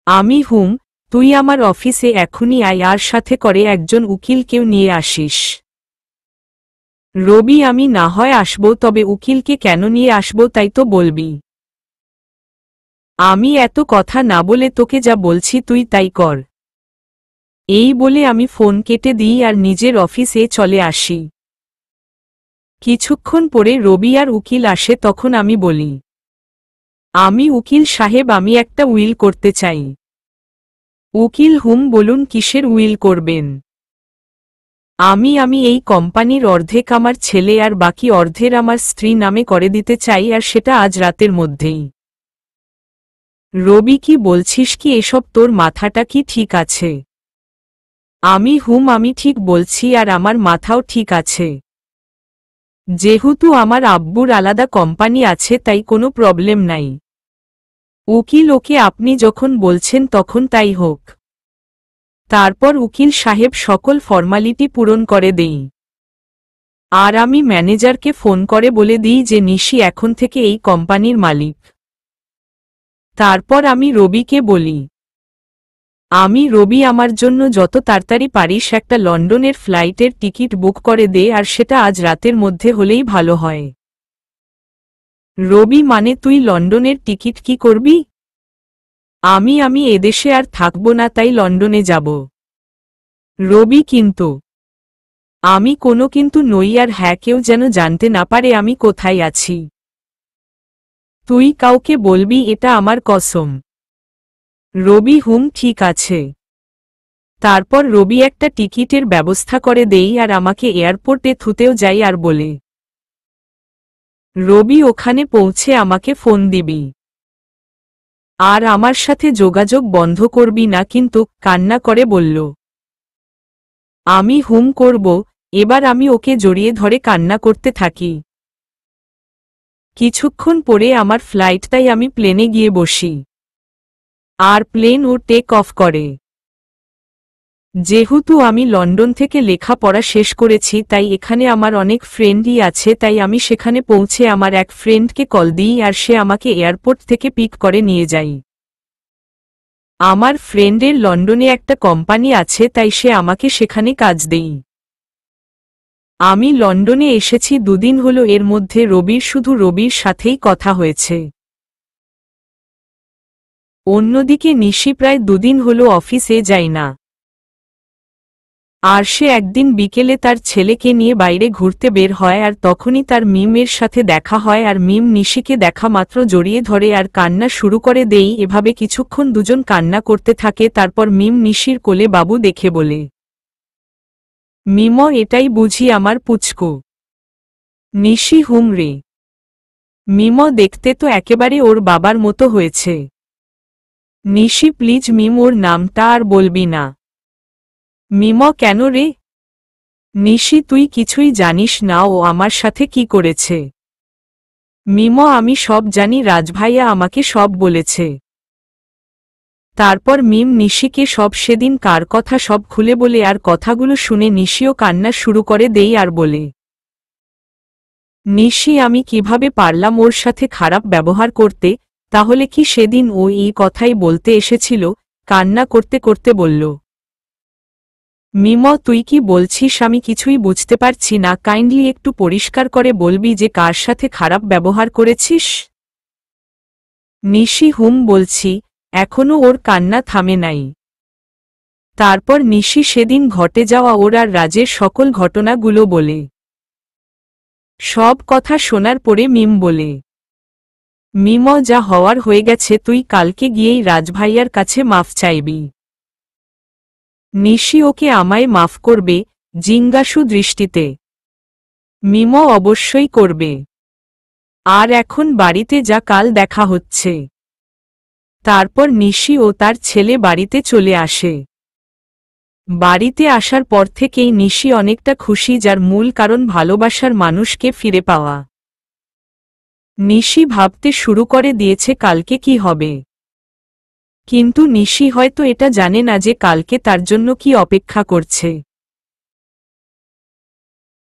আমি হুম, তুই আমার অফিসে এখনই আয়, আর সাথে করে একজন উকিলকেও নিয়ে আসিস। রবি আমি না হয় আসব, তবে উকিলকে কেন নিয়ে আসব তাই তো বলবি। আমি এত কথা না বলে তোকে যা বলছি তুই তাই কর। এই বলে আমি ফোন কেটে দিই আর নিজের অফিসে চলে আসি। কিছুক্ষণ পরে রবি আর উকিল আসে, তখন আমি বলি, আমি উকিল সাহেব, আমি একটা উইল করতে চাই। উকিল হুম, বলুন কিসের উইল করবেন? আমি এই কোম্পানির অর্ধেক আমার ছেলে আর বাকি অর্ধের আমার স্ত্রী নামে করে দিতে চাই, আর সেটা আজ রাতের মধ্যেই। রবি কি বলছিস কি এসব? তোর মাথাটা কি ঠিক আছে? আমি হুম, আমি ঠিক বলছি, আর আমার মাথাও ঠিক আছে। যেহেতু আমার আব্বুর আলাদা কোম্পানি আছে তাই কোনো প্রবলেম নাই। উকিল ওকে, আপনি যখন বলছেন তখন তাই হোক। তারপর উকিল সাহেব সকল ফর্মালিটি পূরণ করে দেই। আর আমি ম্যানেজারকে ফোন করে বলে দিই যে নিশি এখন থেকে এই কোম্পানির মালিক। তারপর আমি রবিকে বলি, রবি আমার জন্য যত তাড়াতাড়ি পারিস একটা লন্ডনের ফ্লাইটের টিকিট বুক করে দে, আর সেটা আজ রাতের মধ্যে হলেই ভালো হয়। রবি মানে তুই লন্ডনের টিকিট কি করবি? আমি এদেশে আর থাকব না, তাই লন্ডনে যাব। রবি কিন্তু, আমি কোনো কিন্তু নই, আর হ্যাঁ, কেউ যেন জানতে না পারে আমি কোথায় আছি। তুই কাউকে বলবি, এটা আমার কসম। রবি হুম, ঠিক আছে। তারপর রবি একটা টিকিটের ব্যবস্থা করে দেই আর আমাকে এয়ারপোর্টে থুতেও যাই আর বলে, রবি ওখানে পৌঁছে আমাকে ফোন দিবি। আর আমার সাথে যোগাযোগ বন্ধ করবি না কিন্তু, কান্না করে বলল। আমি হুম করব। এবার আমি ওকে জড়িয়ে ধরে কান্না করতে থাকি। কিছুক্ষণ পরে আমার ফ্লাইট, তাই আমি প্লেনে গিয়ে বসি। আর প্লেন ও টেক অফ করে। যেহেতু আমি লন্ডন থেকে লেখাপড়া শেষ করেছি তাই এখানে আমার অনেক ফ্রেন্ডই আছে, তাই আমি সেখানে পৌঁছে আমার এক ফ্রেন্ডকে কল দিই আর সে আমাকে এয়ারপোর্ট থেকে পিক করে নিয়ে যায়। আমার ফ্রেন্ডের লন্ডনে একটা কোম্পানি আছে, তাই সে আমাকে সেখানে কাজ দেই। আমি লন্ডনে এসেছি 2 দিন হলো, এর মধ্যে শুধু রবির সাথেই কথা হয়েছে। অন্যদিকে নিশি প্রায় 2 দিন হলো অফিসে যায় না। আর সে একদিন বিকেলে তার ছেলেকে নিয়ে বাইরে ঘুরতে বের হয়, আর তখনই তার মিমের সাথে দেখা হয়, আর মিম নিশিকে দেখা মাত্র জড়িয়ে ধরে আর কান্না শুরু করে দেই। এভাবে কিছুক্ষণ দুজন কান্না করতে থাকে। তারপর মিম নিশির কোলে বাবু দেখে বলে, মিম এটাই বুঝি আমার পুচকু? নিশি হুম রে। মিম দেখতে তো একেবারে ওর বাবার মতো হয়েছে। নিশি প্লিজ মিম, ওর নামটা আর বলবি না। মিম কেন রে? নিশি তুই কিছুই জানিস না ও আমার সাথে কি করেছে। মিম আমি সব জানি, রাজভাইয়া আমাকে সব বলেছে। তারপর মিম নিশিকে সব সেদিন কার কথা সব খুলে বলে, আর কথাগুলো শুনে নিশিও কান্না শুরু করে দেই আর বলে, নিশি আমি কিভাবে পারলাম ওর সাথে খারাপ ব্যবহার করতে? তাহলে কি সেদিন ও এই কথাই বলতে এসেছিল? কান্না করতে করতে বলল, মিম তুই কি বলছিস? আমি কিছুই বুঝতে পারছি না, কাইন্ডলি একটু পরিষ্কার করে বলবি যে কার সাথে খারাপ ব্যবহার করেছিস? নিশি হুম বলছি। এখনো ওর কান্না থামে নাই। তারপর নিশি সেদিন ঘটে যাওয়া ওর আর রাজের সকল ঘটনাগুলো বলে। সব কথা শোনার পরে মিম বলে, মিম যা হওয়ার হয়ে গেছে, তুই কালকে গিয়েই রাজভাইয়ার কাছে মাফ চাইবি। নিশি ওকে আমায় মাফ করবে? জিজ্ঞাসু দৃষ্টিতে। মিম অবশ্যই করবে। আর এখন বাড়িতে যা, কাল দেখা হচ্ছে। তারপর নিশি ও তার ছেলে বাড়িতে চলে আসে। বাড়িতে আসার পর থেকেই নিশি অনেকটা খুশি, যার মূল কারণ ভালোবাসার মানুষকে ফিরে পাওয়া। নিশি ভাবতে শুরু করে দিয়েছে কালকে কি হবে, কিন্তু নিশি হয়তো এটা জানে না যে কালকে তার জন্য কি অপেক্ষা করছে।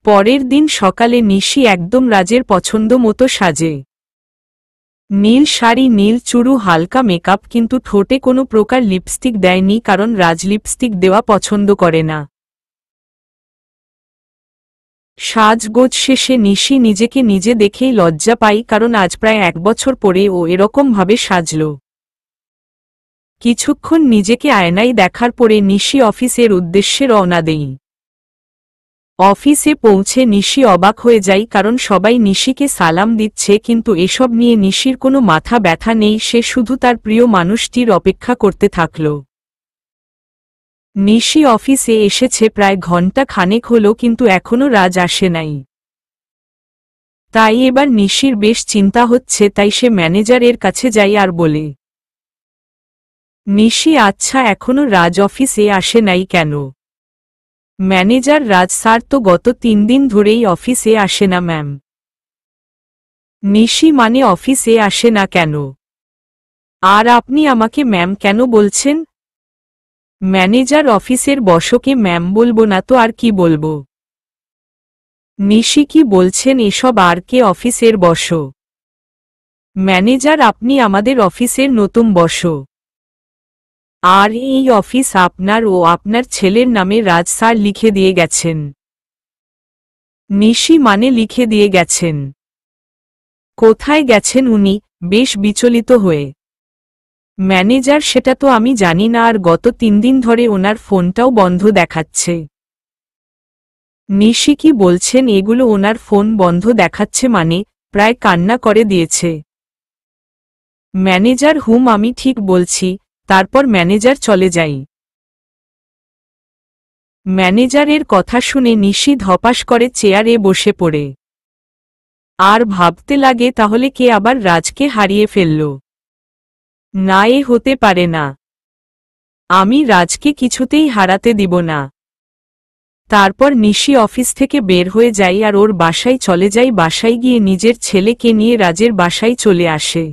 পরের দিন সকালে নিশি একদম রাজের পছন্দ মতো সাজে। নীল শাড়ি, নীল চুড়ু, হালকা মেকআপ, কিন্তু ঠোঁটে কোনো প্রকার লিপস্টিক দেয়নি, কারণ রাজ লিপস্টিক দেওয়া পছন্দ করে না। সাজগোজ শেষে নিশি নিজেকে নিজে দেখেই লজ্জা পাই, কারণ আজ প্রায় 1 বছর পরে ও এরকমভাবে সাজল। কিছুক্ষণ নিজেকে আয়নায় দেখার পরে নিশি অফিসের উদ্দেশ্যে রওনা দেই। অফিসে পৌঁছে নিশি অবাক হয়ে যায়, কারণ সবাই নিশিকে সালাম দিচ্ছে, কিন্তু এসব নিয়ে নিশির কোনো মাথা ব্যথা নেই। সে শুধু তার প্রিয় মানুষটির অপেক্ষা করতে থাকল। নিশি অফিসে এসেছে প্রায় ঘন্টা খানেক হলো, কিন্তু এখনো রাজ আসে নাই। তাই এবার নিশির বেশ চিন্তা হচ্ছে, তাই সে ম্যানেজারের কাছে যায় আর বলে, নিশি, আচ্ছা এখনো রাজ অফিসে আসে নাই কেন? ম্যানেজার, রাজ স্যার তো গত 3 দিন ধরেই অফিসে আসে না ম্যাম। নিশি, মানে অফিসে আসে না কেন? আর আপনি আমাকে ম্যাম কেন বলছেন? ম্যানেজার, অফিসের বসকে ম্যাম বলবো না তো আর কি বলবো? নিশি, কি বলছেন এসব? আর কে অফিসের বস? ম্যানেজার, আপনি আমাদের অফিসের নতুন বস। আর এই অফিস আপনার ও আপনার ছেলের নামে রাজ স্যার লিখে দিয়ে গেছেন। নিশি, মানে লিখে দিয়ে গেছেন? কোথায় গেছেন উনি? বেশ বিচলিত হয়ে। ম্যানেজার, সেটা তো আমি জানি না, আর গত 3 দিন ধরে ওনার ফোনটাও বন্ধ দেখাচ্ছে। নিশি, কি বলছেন এগুলো? ওনার ফোন বন্ধ দেখাচ্ছে মানে? প্রায় কান্না করে দিয়েছে। ম্যানেজার, আমি ঠিক বলছি। তারপর ম্যানেজার চলে যাই। ম্যানেজারের কথা শুনে নিশি ধপাস করে চেয়ারে বসে পড়ে। আর ভাবতে লাগে, তাহলে কে আবার রাজকে হারিয়ে ফেলল? না, এ হতে পারে না। আমি রাজকে কিছুতেই হারাতে দিব না। তারপর নিশি অফিস থেকে বের হয়ে যায় আর ওর বাসায় চলে যায়। বাসায় গিয়ে নিজের ছেলেকে নিয়ে রাজের বাসায় চলে আসে।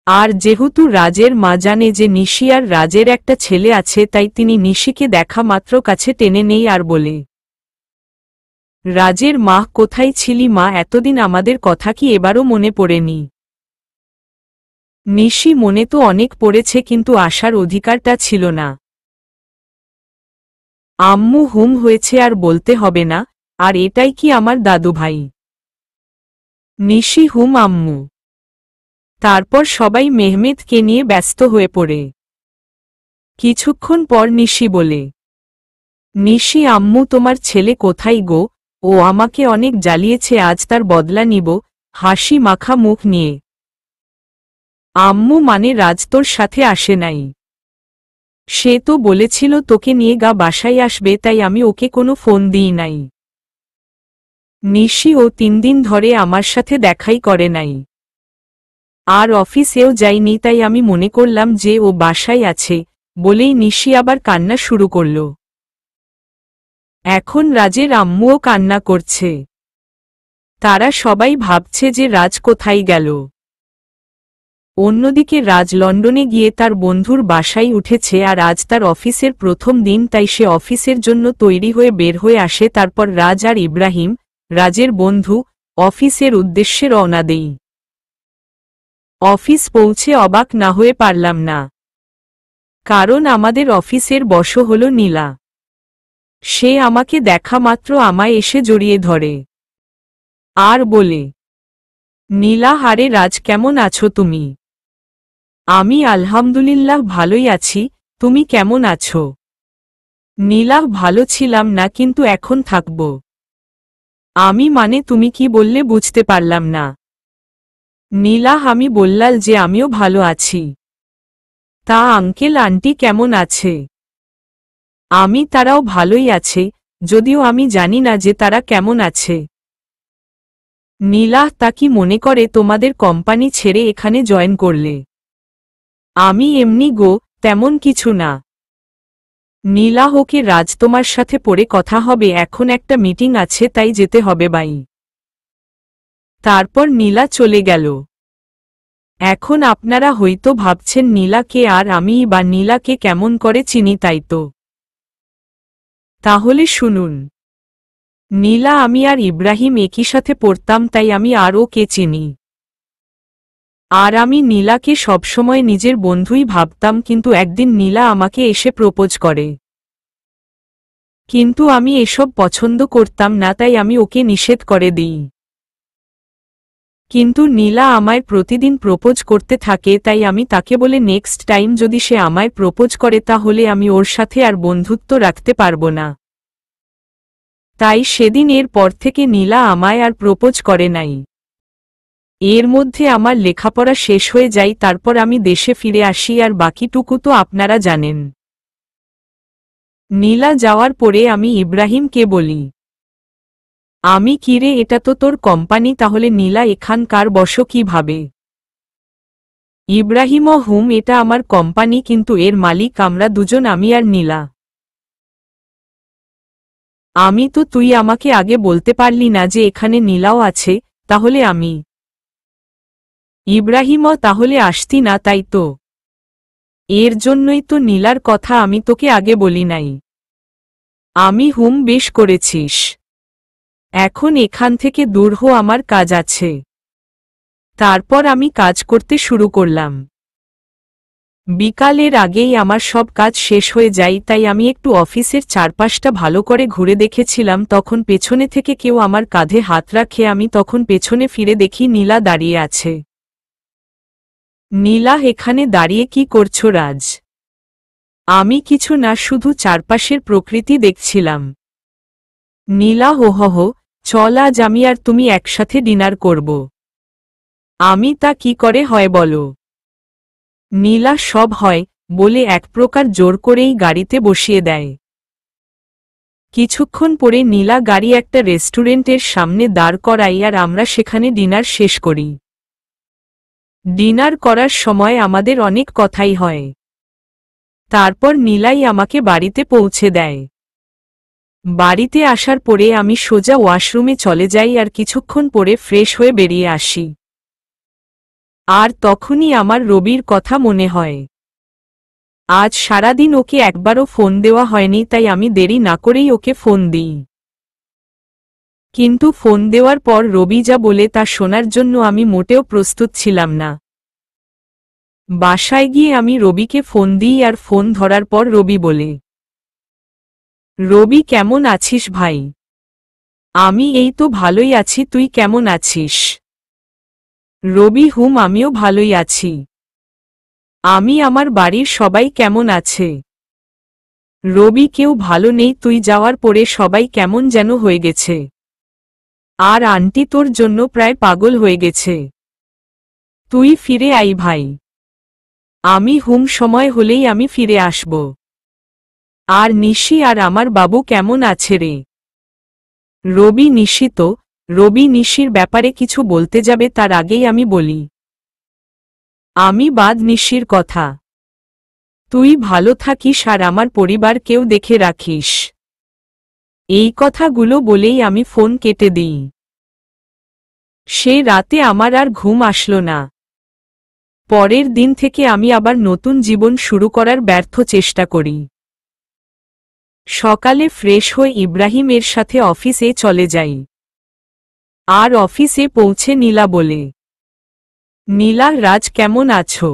আর যেহেতু রাজের মা জানে যে নিশি আর রাজের একটা ছেলে আছে, তাই তিনি নিশিকে দেখা মাত্র কাছে টেনে নেই আর বলে, রাজের মা, কোথায় ছিলি মা এতদিন? আমাদের কথা কি এবারও মনে পড়েনি? নিশি, মনে তো অনেক পড়েছে, কিন্তু আসার অধিকারটা ছিল না। আম্মু হয়েছে আর বলতে হবে না। আর এটাই কি আমার দাদু ভাই? নিশি, আম্মু। তারপর সবাই মেহমেদকে নিয়ে ব্যস্ত হয়ে পড়ে। কিছুক্ষণ পর নিশি বলে, নিশি আম্মু, তোমার ছেলে কোথায় গো? ও আমাকে অনেক জ্বালিয়েছে, আজ তার বদলা নিব। হাসি মাখা মুখ নিয়ে। আম্মু, মানে রাজ তোর সাথে আসে নাই? সে তো বলেছিল তোকে নিয়ে বাসায় আসবে, তাই আমি ওকে কোনো ফোন দিই নাই। নিশি, ও 3 দিন ধরে আমার সাথে দেখাই করে নাই। আর অফিসেও যাইনি, তাই আমি মনে করলাম যে ও বাসায় আছে। বলেই নিশি আবার কান্না শুরু করল। এখন রাজের আম্মুও কান্না করছে। তারা সবাই ভাবছে যে রাজ কোথায় গেল। অন্যদিকে রাজ লন্ডনে গিয়ে তার বন্ধুর বাসায় উঠেছে, আর আজ তার অফিসের প্রথম দিন, তাই সে অফিসের জন্য তৈরি হয়ে বের হয়ে আসে। তারপর রাজ আর ইব্রাহিম, রাজের বন্ধু, অফিসের উদ্দেশ্যে রওনা দেই। অফিস পৌঁছে অবাক না হয়ে পারলাম না, কারণ আমাদের অফিসের বস হল নীলা। সে আমাকে দেখা মাত্র আমায় এসে জড়িয়ে ধরে আর বলে, নীলা, হারে রাজ, কেমন আছো তুমি? আমি আলহামদুলিল্লাহ ভালোই আছি। তুমি কেমন আছো? নীলা, ভালো ছিলাম না, কিন্তু এখন থাকব। আমি, মানে তুমি কি বললে বুঝতে পারলাম না। নীলা, আমি বললাম যে আমিও ভালো আছি। তা আঙ্কেল আন্টি কেমন আছে? আমি, তারাও ভালোই আছে, যদিও আমি জানি না যে তারা কেমন আছে। নীলা, তা কি মনে করে তোমাদের কোম্পানি ছেড়ে এখানে জয়েন করলে? আমি, এমনি গো, তেমন কিছু না। নীলা, ওকে রাজ, তোমার সাথে পরে কথা হবে, এখন একটা মিটিং আছে তাই যেতে হবে বাই। তারপর নীলা চলে গেল। এখন আপনারা হয়তো ভাবছেন নীলাকে আর আমি বা নীলাকে কেমন করে চিনি, তাই তো? তাহলে শুনুন। নীলা, আমি আর ইব্রাহিম একই সাথে পড়তাম, তাই আমি আর ওকে চিনি। আর আমি নীলাকে সবসময় নিজের বন্ধুই ভাবতাম, কিন্তু একদিন নীলা আমাকে এসে প্রপোজ করে। কিন্তু আমি এসব পছন্দ করতাম না, তাই আমি ওকে নিষেধ করে দিই। কিন্তু নীলা আমায় প্রতিদিন প্রপোজ করতে থাকে, তাই আমি তাকে বলে নেক্সট টাইম যদি সে আমায় প্রপোজ করে তাহলে আমি ওর সাথে আর বন্ধুত্ব রাখতে পারব না। তাই সেদিন এর পর থেকে নীলা আমায় আর প্রপোজ করে নাই। এর মধ্যে আমার লেখাপড়া শেষ হয়ে যায়, তারপর আমি দেশে ফিরে আসি, আর বাকিটুকু তো আপনারা জানেন। নীলা যাওয়ার পরে আমি ইব্রাহিমকে বলি, আমি কিরে, এটা তো তোর কোম্পানি, তাহলে নীলা এখানকার বস কিভাবে? ইব্রাহিমও, এটা আমার কোম্পানি, কিন্তু এর মালিক আমরা দুজন, আমি আর নীলা। আমি তো, তুই আমাকে আগে বলতে পারলি না যে এখানে নীলাও আছে? তাহলে আমি। ইব্রাহিমও, তাহলে আসতি না, তাই তো? এর জন্যই তো নীলার কথা আমি তোকে আগে বলি নাই। আমি বেশ করেছিস। এখন এখান থেকে দূর হো, আমার কাজ আছে। তারপর আমি কাজ করতে শুরু করলাম। বিকালের আগেই আমার সব কাজ শেষ হয়ে যায়, তাই আমি একটু অফিসের চারপাশটা ভালো করে ঘুরে দেখেছিলাম। তখন পেছনে থেকে কেউ আমার কাঁধে হাত রাখে, আমি তখন পেছনে ফিরে দেখি নীলা দাঁড়িয়ে আছে। নীলা, এখানে দাঁড়িয়ে কি করছো রাজ? আমি কিছু না, শুধু চারপাশের প্রকৃতি দেখছিলাম। নীলা, হো, চল আজ আমি আর তুমি একসাথে ডিনার করব। আমি, তা কি করে হয় বলো? নীলা, সব হয় বলে এক প্রকার জোর করেই গাড়িতে বসিয়ে দেয়। কিছুক্ষণ পরে নীলা গাড়ি একটা রেস্টুরেন্টের সামনে দাঁড় করাই, আর আমরা সেখানে ডিনার শেষ করি। ডিনার করার সময় আমাদের অনেক কথাই হয়। তারপর নীলাই আমাকে বাড়িতে পৌঁছে দেয়। বাড়িতে আসার পরে আমি সোজা ওয়াশরুমে চলে যাই, আর কিছুক্ষণ পরে ফ্রেশ হয়ে বেরিয়ে আসি। আর তখনই আমার রবির কথা মনে হয়। আজ সারাদিন ওকে একবারও ফোন দেওয়া হয়নি, তাই আমি দেরি না করেই ওকে ফোন দিই। কিন্তু ফোন দেওয়ার পর রবি যা বলে তা শোনার জন্য আমি মোটেও প্রস্তুত ছিলাম না। বাসায় গিয়ে আমি রবিকে ফোন দিই, আর ফোন ধরার পর রবি বলে, রবি, কেমন আছিস ভাই? আমি, এই তো ভালোই আছি, তুই কেমন আছিস? রবি, আমিও ভালোই আছি। আমি, আমার বাড়ির সবাই কেমন আছে? রবি, কেউ ভালো নেই, তুই যাওয়ার পরে সবাই কেমন যেন হয়ে গেছে। আর আন্টি তোর জন্য প্রায় পাগল হয়ে গেছে। তুই ফিরে আই ভাই। আমি, সময় হলেই আমি ফিরে আসব। আর নিশি আর আমার বাবু কেমন আছে রে? রবি, নিশি তো, রবি নিশির ব্যাপারে কিছু বলতে যাবে তার আগেই আমি বলি, আমি বাদ নিশির কথা। তুই ভালো থাকিস আর আমার পরিবারকেও দেখে রাখিস। এই কথাগুলো বলেই আমি ফোন কেটে দিই। সে রাতে আমার আর ঘুম আসলো না। পরের দিন থেকে আমি আবার নতুন জীবন শুরু করার ব্যর্থ চেষ্টা করি। সকালে ফ্রেশ হয়ে ইব্রাহিম এর সাথে অফিসে চলে যাই। আর অফিসে পৌঁছে নীলা বলে, নীলা, রাজ কেমন আছো?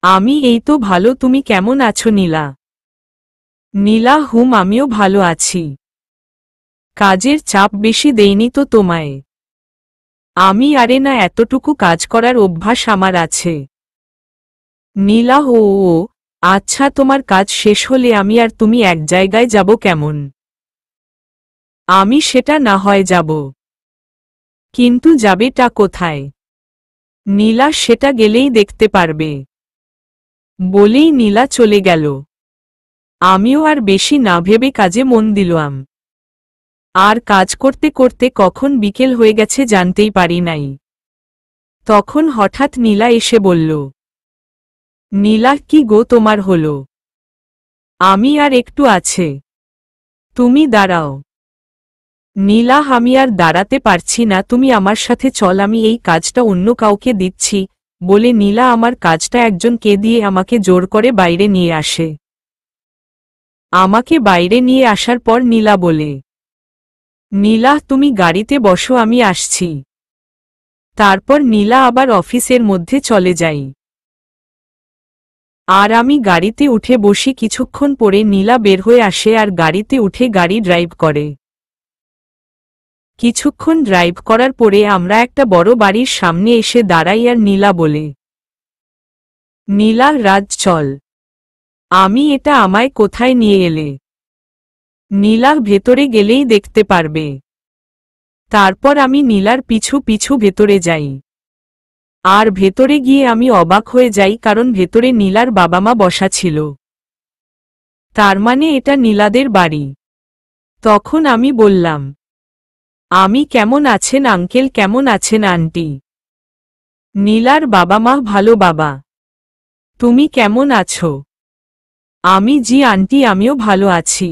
আমি, এই তো ভালো, তুমি কেমন আছো নীলা? নীলা, আমিও ভালো আছি। কাজের চাপ বেশি দেয়নি তো তোমায়? আমি, আরে না, এতটুকু কাজ করার অভ্যাস আমার আছে। নীলা, ও, আচ্ছা, তোমার কাজ শেষ হলে আমি আর তুমি এক জায়গায় যাব কেমন? আমি, সেটা না হয় যাব। কিন্তু যাবেটা কোথায়? নীলা, সেটা গেলেই দেখতে পারবে। বলেই নীলা চলে গেল। আমিও আর বেশি না ভেবে কাজে মন দিলাম। আর কাজ করতে করতে কখন বিকেল হয়ে গেছে জানতেই পারি নাই। তখন হঠাৎ নীলা এসে বলল, নীলা, কি গো, তোমার হলো? আমি আর একটু আছে, তুমি দাঁড়াও। নীলা, আমি আর দাঁড়াতে পারছি না, তুমি আমার সাথে চল, আমি এই কাজটা অন্য কাউকে দিচ্ছি, বলে নীলা আমার কাজটা একজনকে দিয়ে আমাকে জোর করে বাইরে নিয়ে আসে। আমাকে বাইরে নিয়ে আসার পর নীলা বলে, নীলা তুমি গাড়িতে বসো, আমি আসছি। তারপর নীলা আবার অফিসের মধ্যে চলে যাই। আর আমি গাড়িতে উঠে বসি। কিছুক্ষণ পরে নীলা বের হয়ে আসে আর গাড়িতে উঠে গাড়ি ড্রাইভ করে। কিছুক্ষণ ড্রাইভ করার পরে আমরা একটা বড় বাড়ির সামনে এসে দাঁড়াই আর নীলা বলে, নীলা, রাজ চল। আমি, এটা আমায় কোথায় নিয়ে এলে? নীলা, ভেতরে গেলেই দেখতে পারবে। তারপর আমি নীলার পিছু পিছু ভেতরে যাই। আর ভেতরে গিয়ে আমি অবাক হয়ে যাই, কারণ ভেতরে নীলার বাবা মা বসা ছিল। তার মানে এটা নীলাদের বাড়ি। তখন আমি বললাম, আমি, কেমন আছেন আঙ্কেল, কেমন আছেন আন্টি? নীলার বাবা মা, ভালো বাবা, তুমি কেমন আছো? আমি, জি আন্টি, আমিও ভালো আছি।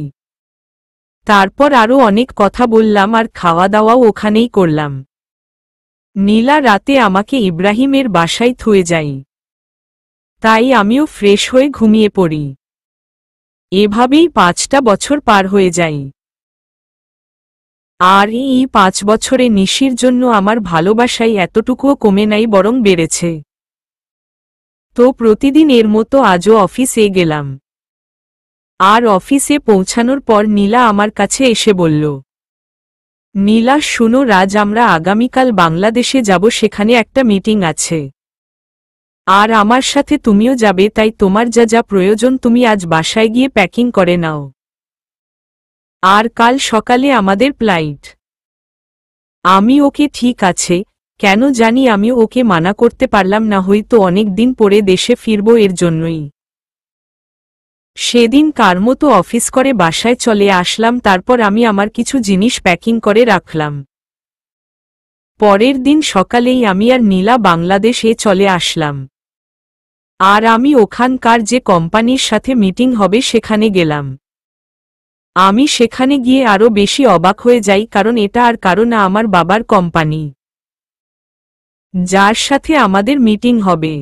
তারপর আরও অনেক কথা বললাম আর খাওয়া দাওয়াও ওখানেই করলাম। নীলা রাতে আমাকে ইব্রাহিমের বাসায় থুয়ে যাই। তাই আমিও ফ্রেশ হয়ে ঘুমিয়ে পড়ি। এভাবেই 5টা বছর পার হয়ে যায়। আর এই 5 বছরে নিশির জন্য আমার ভালোবাসাই এতটুকুও কমে নাই, বরং বেড়েছে। তো প্রতিদিন এর মতো আজও অফিসে গেলাম। আর অফিসে পৌঁছানোর পর নীলা আমার কাছে এসে বলল, নীলা শুনো, রাজ, আমরা আগামীকাল বাংলাদেশে যাব, সেখানে একটা মিটিং আছে। আর আমার সাথে তুমিও যাবে, তাই তোমার যা যা প্রয়োজন তুমি আজ বাসায় গিয়ে প্যাকিং করে নাও। আর কাল সকালে আমাদের ফ্লাইট। আমি ওকে, ঠিক আছে। কেন জানি আমি ওকে মানা করতে পারলাম না, হয়তো অনেক দিন পরে দেশে ফিরব, এর জন্যই। সেদিন কার মতো অফিস করে বাসায় চলে আসলাম। তারপর আমি আমার কিছু জিনিস প্যাকিং করে রাখলাম। পরের দিন সকালেই আমি আর নীলা বাংলাদেশে চলে আসলাম। আর আমি ওখানকার যে কোম্পানির সাথে মিটিং হবে সেখানে গেলাম। আমি সেখানে গিয়ে আরও বেশি অবাক হয়ে যাই, কারণ এটা আর কারো না, আমার বাবার কোম্পানি, যার সাথে আমাদের মিটিং হবে।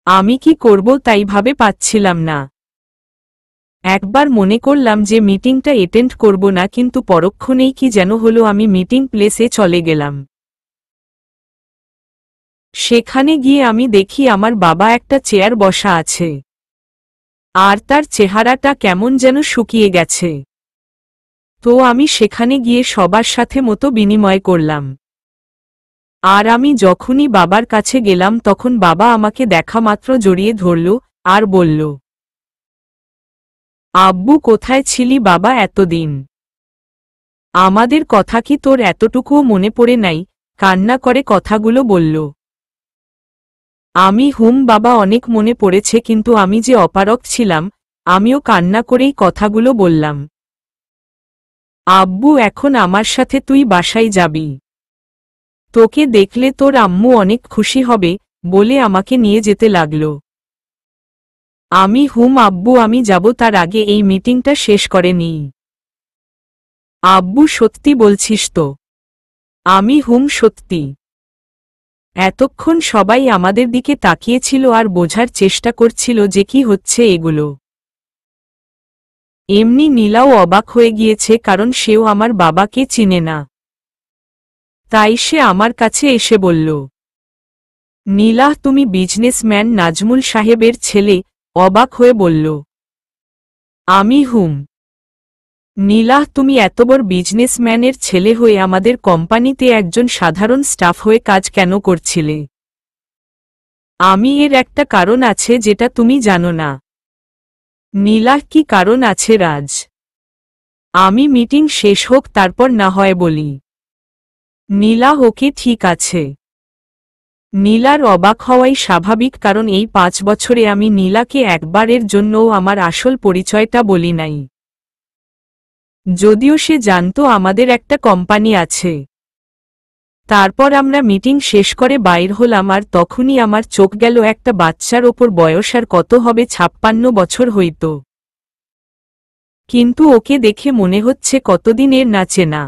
আমি কি করব তাই ভাবে পাচ্ছিলাম না। একবার মনে করলাম যে মিটিংটা অ্যাটেন্ড করব না, কিন্তু পরক্ষণেই কি যেন হলো, আমি মিটিং প্লেসে চলে গেলাম। সেখানে গিয়ে আমি দেখি আমার বাবা একটা চেয়ার বসা আছে। আর তার চেহারাটা কেমন যেন শুকিয়ে গেছে। তো আমি সেখানে গিয়ে সবার সাথে মতো বিনিময় করলাম। আর আমি যখনই বাবার কাছে গেলাম তখন বাবা আমাকে দেখা মাত্র জড়িয়ে ধরল আর বলল, আব্বু, কোথায় ছিলি বাবা এতদিন? আমাদের কথা কি তোর এতটুকুও মনে পড়ে নাই? কান্না করে কথাগুলো বলল। আমি, বাবা, অনেক মনে পড়েছে, কিন্তু আমি যে অপারগ ছিলাম, আমিও কান্না করেই কথাগুলো বললাম। আব্বু, এখন আমার সাথে তুই বাসায় যাবি। তোকে দেখলে তোর আম্মু অনেক খুশি হবে, বলে আমাকে নিয়ে যেতে লাগল। আমি, আব্বু, আমি যাব, তার আগে এই মিটিংটা শেষ করে নিই। আব্বু, সত্যি বলছিস তো? আমি, সত্যি। এতক্ষণ সবাই আমাদের দিকে তাকিয়েছিল আর বোঝার চেষ্টা করছিল যে কি হচ্ছে এগুলো। এমনি নীলাও অবাক হয়ে গিয়েছে, কারণ সেও আমার বাবাকে চিনে না। তাই সে আমার কাছে এসে বলল, নীলা, তুমি বিজনেসম্যান নাজমুল সাহেবের ছেলে? অবাক হয়ে বলল। আমি, নীলা, তুমি এত বড় বিজনেসম্যানের ছেলে হয়ে আমাদের কোম্পানিতে একজন সাধারণ স্টাফ হয়ে কাজ কেন করছিলে? আমি, এর একটা কারণ আছে যেটা তুমি জানো না। নীলা, কি কারণ আছে রাজ? আমি, মিটিং শেষ হোক, তারপর না হয় বলি। নীলা, ওকে, ঠিক আছে। নীলার অবাক হওয়াই স্বাভাবিক, কারণ এই 5 বছরে আমি নীলাকে একবারের জন্যও আমার আসল পরিচয়টা বলি নাই। যদিও সে জানত আমাদের একটা কোম্পানি আছে। তারপর আমরা মিটিং শেষ করে বাইর হলাম, আর তখনই আমার চোখ গেল একটা বাচ্চার ওপর। বয়স আর কত হবে, 56 বছর হইত। কিন্তু ওকে দেখে মনে হচ্ছে কতদিনের না চেনা।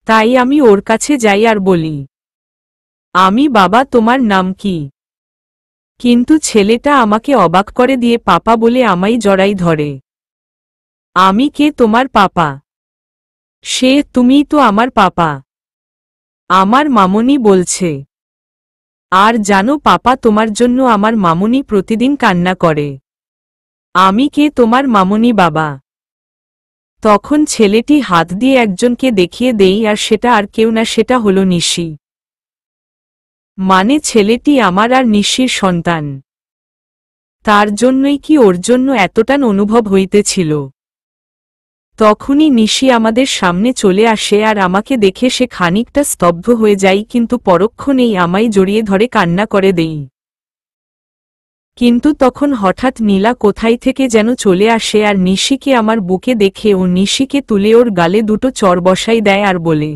তাই আমি ওর কাছে যাই আর বলি, আমি বাবা, তোমার নাম কি? কিন্তু ছেলেটা আমাকে অবাক করে দিয়ে পাপা বলে আমায় জড়াই ধরে। আমি কে তোমার পাপা? সে তুমিই তো আমার পাপা, আমার মামুনি বলছে। আর জানো পাপা, তোমার জন্য আমার মামুনি প্রতিদিন কান্না করে। আমি কে তোমার মামুনি বাবা? তখন ছেলেটি হাত দিয়ে একজনকে দেখিয়ে দেই, আর সেটা আর কেউ না, সেটা হলো নিশি। মানে ছেলেটি আমার আর নিশির সন্তান। তার জন্যই কি ওর জন্য এতটান অনুভব হইতেছিল। তখনই নিশি আমাদের সামনে চলে আসে, আর আমাকে দেখে সে খানিকটা স্তব্ধ হয়ে যায়, কিন্তু পরক্ষণেই আমায় জড়িয়ে ধরে কান্না করে দেই। কিন্তু তখন হঠাৎ নীলা কোথায় থেকে যেন চলে আসে, আর নিশিকে আমার বুকে দেখে ও নিশিকে তুলে ওর গালে দুটো চড় বসাই দেয় আর বলে,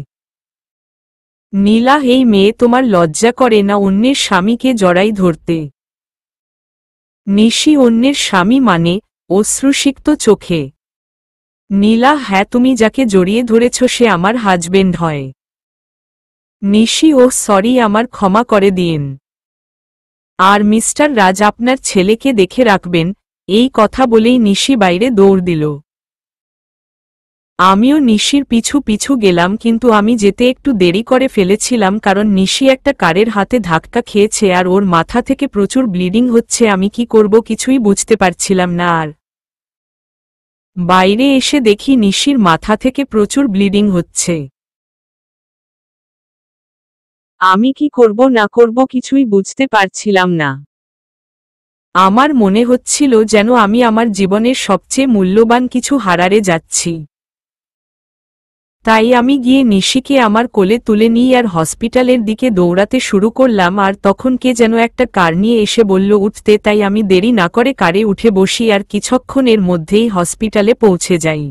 নীলা, এই মেয়ে, তোমার লজ্জা করে না অন্যের স্বামীকে জড়াই ধরতে? নিশি অন্যের স্বামী মানে? অশ্রুসিক্ত চোখে, নীলা, হ্যাঁ, তুমি যাকে জড়িয়ে ধরেছ সে আমার হাজবেন্ড হয়। নিশি, ও সরি, আমার ক্ষমা করে দিন। আর মিস্টার রাজ, আপনার ছেলেকে দেখে রাখবেন। এই কথা বলেই নিশি বাইরে দৌড় দিল। আমিও নিশির পিছু পিছু গেলাম, কিন্তু আমি যেতে একটু দেরি করে ফেলেছিলাম, কারণ নিশি একটা কারের হাতে ধাক্কা খেয়েছে আর ওর মাথা থেকে প্রচুর ব্লিডিং হচ্ছে। আমি কি করব কিছুই বুঝতে পারছিলাম না। আর বাইরে এসে দেখি নিশির মাথা থেকে প্রচুর ব্লিডিং হচ্ছে। আমি কি করব না করব কিছুই বুঝতে পারছিলাম না। আমার মনে হচ্ছিল যেন আমি আমার জীবনের সবচেয়ে মূল্যবান কিছু হারারে যাচ্ছি। তাই আমি গিয়ে নিশিকে আমার কোলে তুলে নিই আর হসপিটালের দিকে দৌড়াতে শুরু করলাম। আর তখন কে যেন একটা কার নিয়ে এসে বলল উঠতে, তাই আমি দেরি না করে কারে উঠে বসি আর কিছুক্ষণের মধ্যেই হসপিটালে পৌঁছে যাই।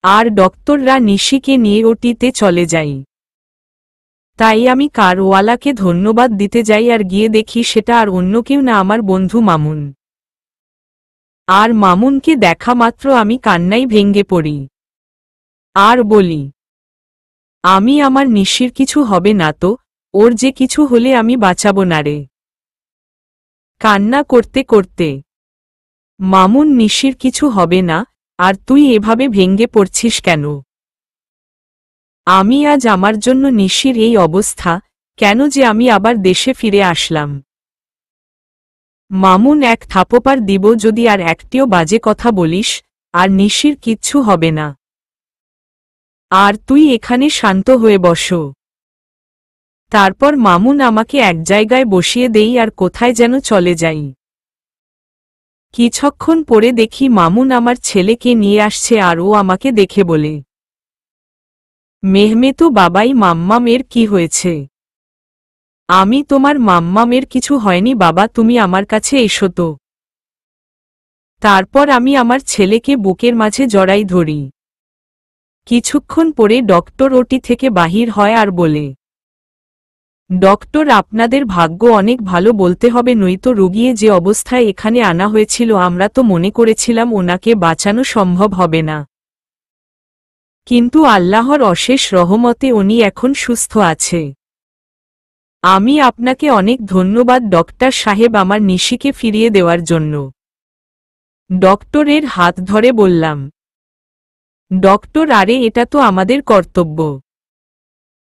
আর ডক্টররা নিশিকে নিয়ে ওটিতে চলে যাই। তাই আমি কারওয়ালাকে ধন্যবাদ দিতে যাই, আর গিয়ে দেখি সেটা আর অন্য কেউ না, আমার বন্ধু মামুন। আর মামুনকে দেখা মাত্র আমি কান্নায় ভেঙে পড়ি আর বলি, আমি আমার নিশির কিছু হবে না তো? ওর যে কিছু হলে আমি বাঁচাবো না রে। কান্না করতে করতে, মামুন, নিশির কিছু হবে না, আর তুই এভাবে ভেঙে পড়ছিস কেন? আমি আজ আমার জন্য নিশির এই অবস্থা, কেন যে আমি আবার দেশে ফিরে আসলাম। মামুন, এক থাপোপার দিব যদি আর একটিও বাজে কথা বলিস, আর নিশির কিচ্ছু হবে না। আর তুই এখানে শান্ত হয়ে বসো। তারপর মামুন আমাকে এক জায়গায় বসিয়ে দেই আর কোথায় যেন চলে যাই। কিছুক্ষণ পরে দেখি মামুন আমার ছেলেকে নিয়ে আসছে, আর ও আমাকে দেখে বলে, মেহমেতু বাবাই, মাম্মামের কি হয়েছে? আমি, তোমার মাম্মামের কিছু হয়নি বাবা, তুমি আমার কাছে এসো তো। তারপর আমি আমার ছেলেকে বুকের মাঝে জড়াই ধরি। কিছুক্ষণ পরে ডক্টর ওটি থেকে বাহির হয় আর বলে, ডক্টর, আপনাদের ভাগ্য অনেক ভালো বলতে হবে, নয়তো রোগীয়ে যে অবস্থায় এখানে আনা হয়েছিল আমরা তো মনে করেছিলাম ওনাকে বাঁচানো সম্ভব হবে না। কিন্তু আল্লাহর অশেষ রহমতে উনি এখন সুস্থ আছে। আমি আপনাকে অনেক ধন্যবাদ ডক্টর সাহেব, আমার নিশিকে ফিরিয়ে দেওয়ার জন্য। ডক্টরের হাত ধরে বললাম, ডক্টর, আরে এটা তো আমাদের কর্তব্য।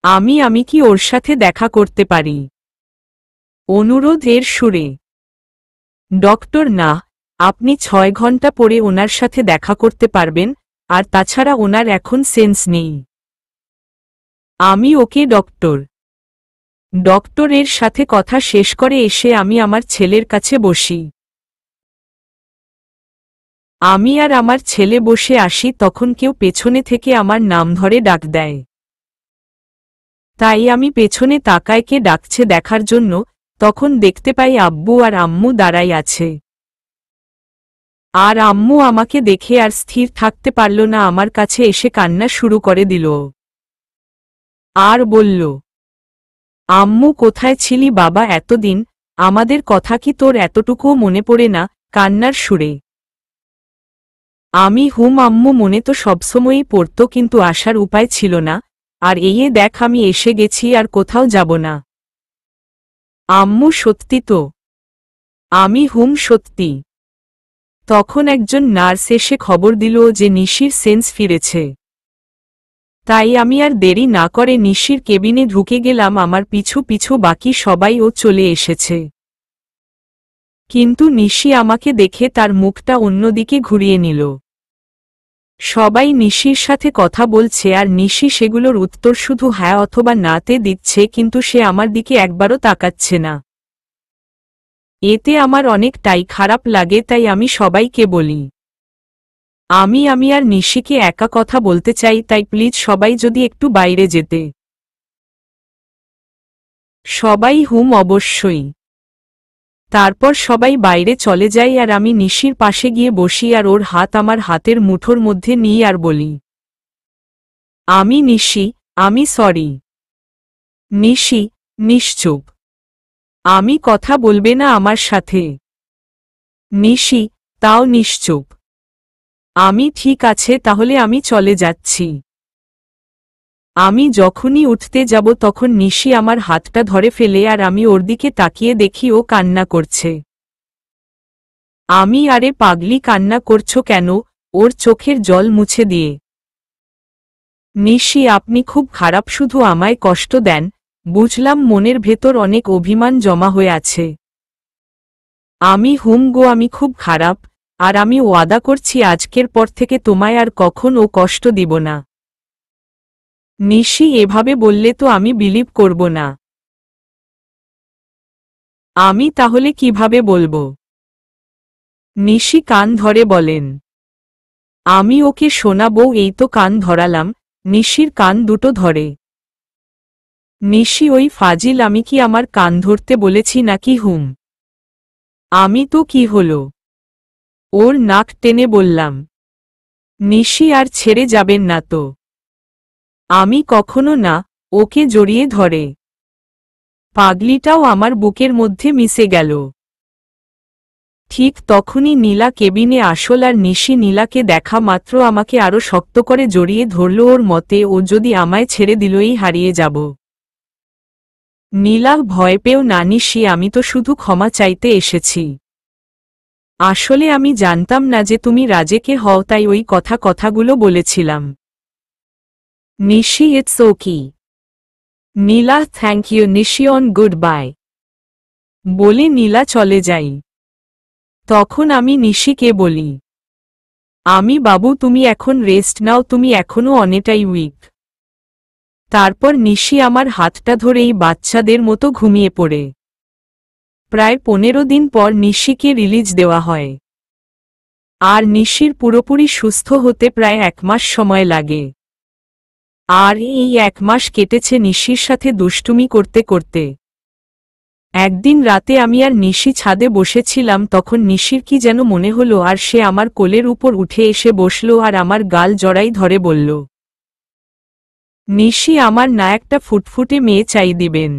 আমি কি ওর সাথে দেখা করতে পারি? অনুরোধের সুরে। ডক্টর, না, আপনি 6 ঘন্টা পরে ওনার সাথে দেখা করতে পারবেন, আর তাছাড়া ওনার এখন সেন্স নেই। আমি ওকে ডক্টর। ডক্টরের সাথে কথা শেষ করে এসে আমি আমার ছেলের কাছে বসি। আমি আর আমার ছেলে বসে আসি, তখন কেউ পেছনে থেকে আমার নাম ধরে ডাক দেয়। তাই আমি পেছনে তাকায় কে ডাকছে দেখার জন্য, তখন দেখতে পাই আব্বু আর আম্মু দাঁড়াই আছে। আর আম্মু আমাকে দেখে আর স্থির থাকতে পারল না, আমার কাছে এসে কান্না শুরু করে দিল আর বলল, আম্মু, কোথায় ছিলি বাবা এতদিন? আমাদের কথা কি তোর এতটুকুও মনে পড়ে না? কান্নার সুরে আমি আম্মু মনে তো সবসময়ই পড়ত, কিন্তু আসার উপায় ছিল না, আর এই দেখ আমি এসে গেছি আর কোথাও যাব না। আম্মু সত্যি তো? আমি সত্যি। তখন একজন নার্স এসে খবর দিল যে নিশির সেন্স ফিরেছে। তাই আমি আর দেরি না করে নিশির কেবিনে ঢুকে গেলাম। আমার পিছু পিছু বাকি সবাইও চলে এসেছে, কিন্তু নিশি আমাকে দেখে তার মুখটা অন্যদিকে ঘুরিয়ে নিল। সবাই নিশির সাথে কথা বলছে আর নিশি সেগুলোর উত্তর শুধু হ্যাঁ অথবা নাতে দিচ্ছে, কিন্তু সে আমার দিকে একবারও তাকাচ্ছে না। এতে আমার অনেকটাই খারাপ লাগে, তাই আমি সবাইকে বলি আমি আর নিশিকে একা কথা বলতে চাই, তাই প্লিজ সবাই যদি একটু বাইরে যেতে। সবাই অবশ্যই। তারপর সবাই বাইরে চলে যায় আর আমি নিশির পাশে গিয়ে বসি আর ওর হাত আমার হাতের মুঠোর মধ্যে নিই আর বলি, আমি নিশি, আমি সরি। নিশি নিশ্চুপ। আমি কথা বলবে না আমার সাথে? নিশি তাও নিশ্চুপ। আমি ঠিক আছে, তাহলে আমি চলে যাচ্ছি। আমি যখনই উঠতে যাব তখন নিশি আমার হাতটা ধরে ফেলে আর আমি ওর দিকে তাকিয়ে দেখি ও কান্না করছে। আমি আরে পাগলি, কান্না করছো কেন? ওর চোখের জল মুছে দিয়ে। নিশি আপনি খুব খারাপ, শুধু আমায় কষ্ট দেন। বুঝলাম মনের ভেতর অনেক অভিমান জমা হয়ে আছে। আমি গো, আমি খুব খারাপ, আর আমি ওয়াদা করছি আজকের পর থেকে তোমায় আর কখনো কষ্ট দিব না। নিশি এভাবে বললে তো আমি বিলিভ করব না। আমি তাহলে কিভাবে বলবো? নিশি কান ধরে বলেন। আমি ওকে শোনাবো, এই তো কান ধরালাম। নিশির কান দুটো ধরে। নিশি ওই ফাজিল, আমি কি আমার কান ধরতে বলেছি নাকি? আমি তো কি হলো? ওর নাক টেনে বললাম। নিশি আর ছেড়ে যাবেন না তো? আমি কখনো না। ওকে জড়িয়ে ধরে। পাগলিটাও আমার বুকের মধ্যে মিশে গেল। ঠিক তখনই নীলা কেবিনে আসল আর নিশি নীলাকে দেখা মাত্র আমাকে আরো শক্ত করে জড়িয়ে ধরল। ওর মতে ও যদি আমায় ছেড়ে দিলই হারিয়ে যাব। নীলা ভয় পেও না নিশি, আমি তো শুধু ক্ষমা চাইতে এসেছি। আসলে আমি জানতাম না যে তুমি রাজেকে হও, তাই ওই কথাগুলো বলেছিলাম। Nishi it's okay. Nila thank you Nishi, on goodbye বলে নীলা চলে যাই। তখন আমি নিশিকে বলি, আমি বাবু তুমি এখন রেস্ট নাও, তুমি এখনো অনেকটাই উইক। তারপর নিশি আমার হাতটা ধরেই বাচ্চাদের মতো ঘুমিয়ে পড়ে। প্রায় 15 দিন পর নিশিকে রিলিজ দেওয়া হয়, আর নিশির পুরোপুরি সুস্থ হতে প্রায় 1 মাস সময় লাগে। আর এই 1 মাস কেটেছে নিশির সাথে দুষ্টুমি করতে করতে। একদিন রাতে আমি আর নিশি ছাদে বসেছিলাম, তখন নিশির কি যেন মনে হলো আর সে আমার কোলের উপর উঠে এসে বসল আর আমার গাল জড়াই ধরে বলল, নিশি আমার না একটা ফুটফুটে মেয়ে চাই দিবেন?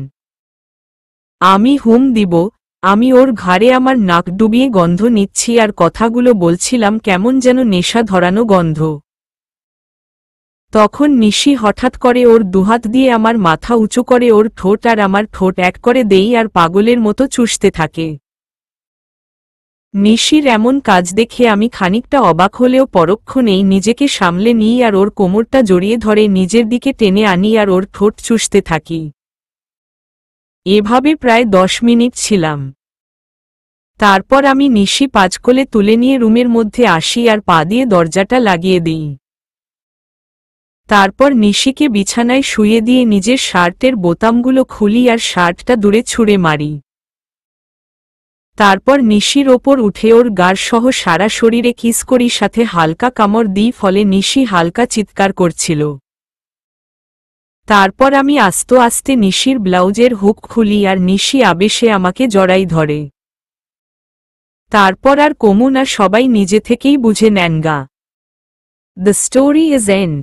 আমি দিব। আমি ওর ঘাড়ে আমার নাক ডুবিয়ে গন্ধ নিচ্ছি আর কথাগুলো বলছিলাম কেমন যেন নেশা ধরানো গন্ধ। তখন নিশি হঠাৎ করে ওর দুহাত দিয়ে আমার মাথা উঁচু করে ওর ঠোঁট আর আমার ঠোঁট এক করে দেই আর পাগলের মতো চুষতে থাকে। নিশির এমন কাজ দেখে আমি খানিকটা অবাক হলেও পরক্ষণেই নিজেকে সামলে নিই আর ওর কোমরটা জড়িয়ে ধরে নিজের দিকে টেনে আনি আর ওর ঠোঁট চুষতে থাকি। এভাবে প্রায় 10 মিনিট ছিলাম। তারপর আমি নিশি পাঁচকোলে তুলে নিয়ে রুমের মধ্যে আসি আর পা দিয়ে দরজাটা লাগিয়ে দিই। তারপর নিশিকে বিছানায় শুয়ে দিয়ে নিজের শার্টের বোতামগুলো খুলি আর শার্টটা দূরে ছুঁড়ে মারি। তারপর নিশির ওপর উঠে ওর গার সহ সারা শরীরে কিস করি, সাথে হালকা কামড় দিই, ফলে নিশি হালকা চিৎকার করছিল। তারপর আমি আস্তে আস্তে নিশির ব্লাউজের হুক খুলি আর নিশি আবেশে আমাকে জড়াই ধরে। তারপর আর কমু না, সবাই নিজে থেকেই বুঝে নেন গা। The story is and.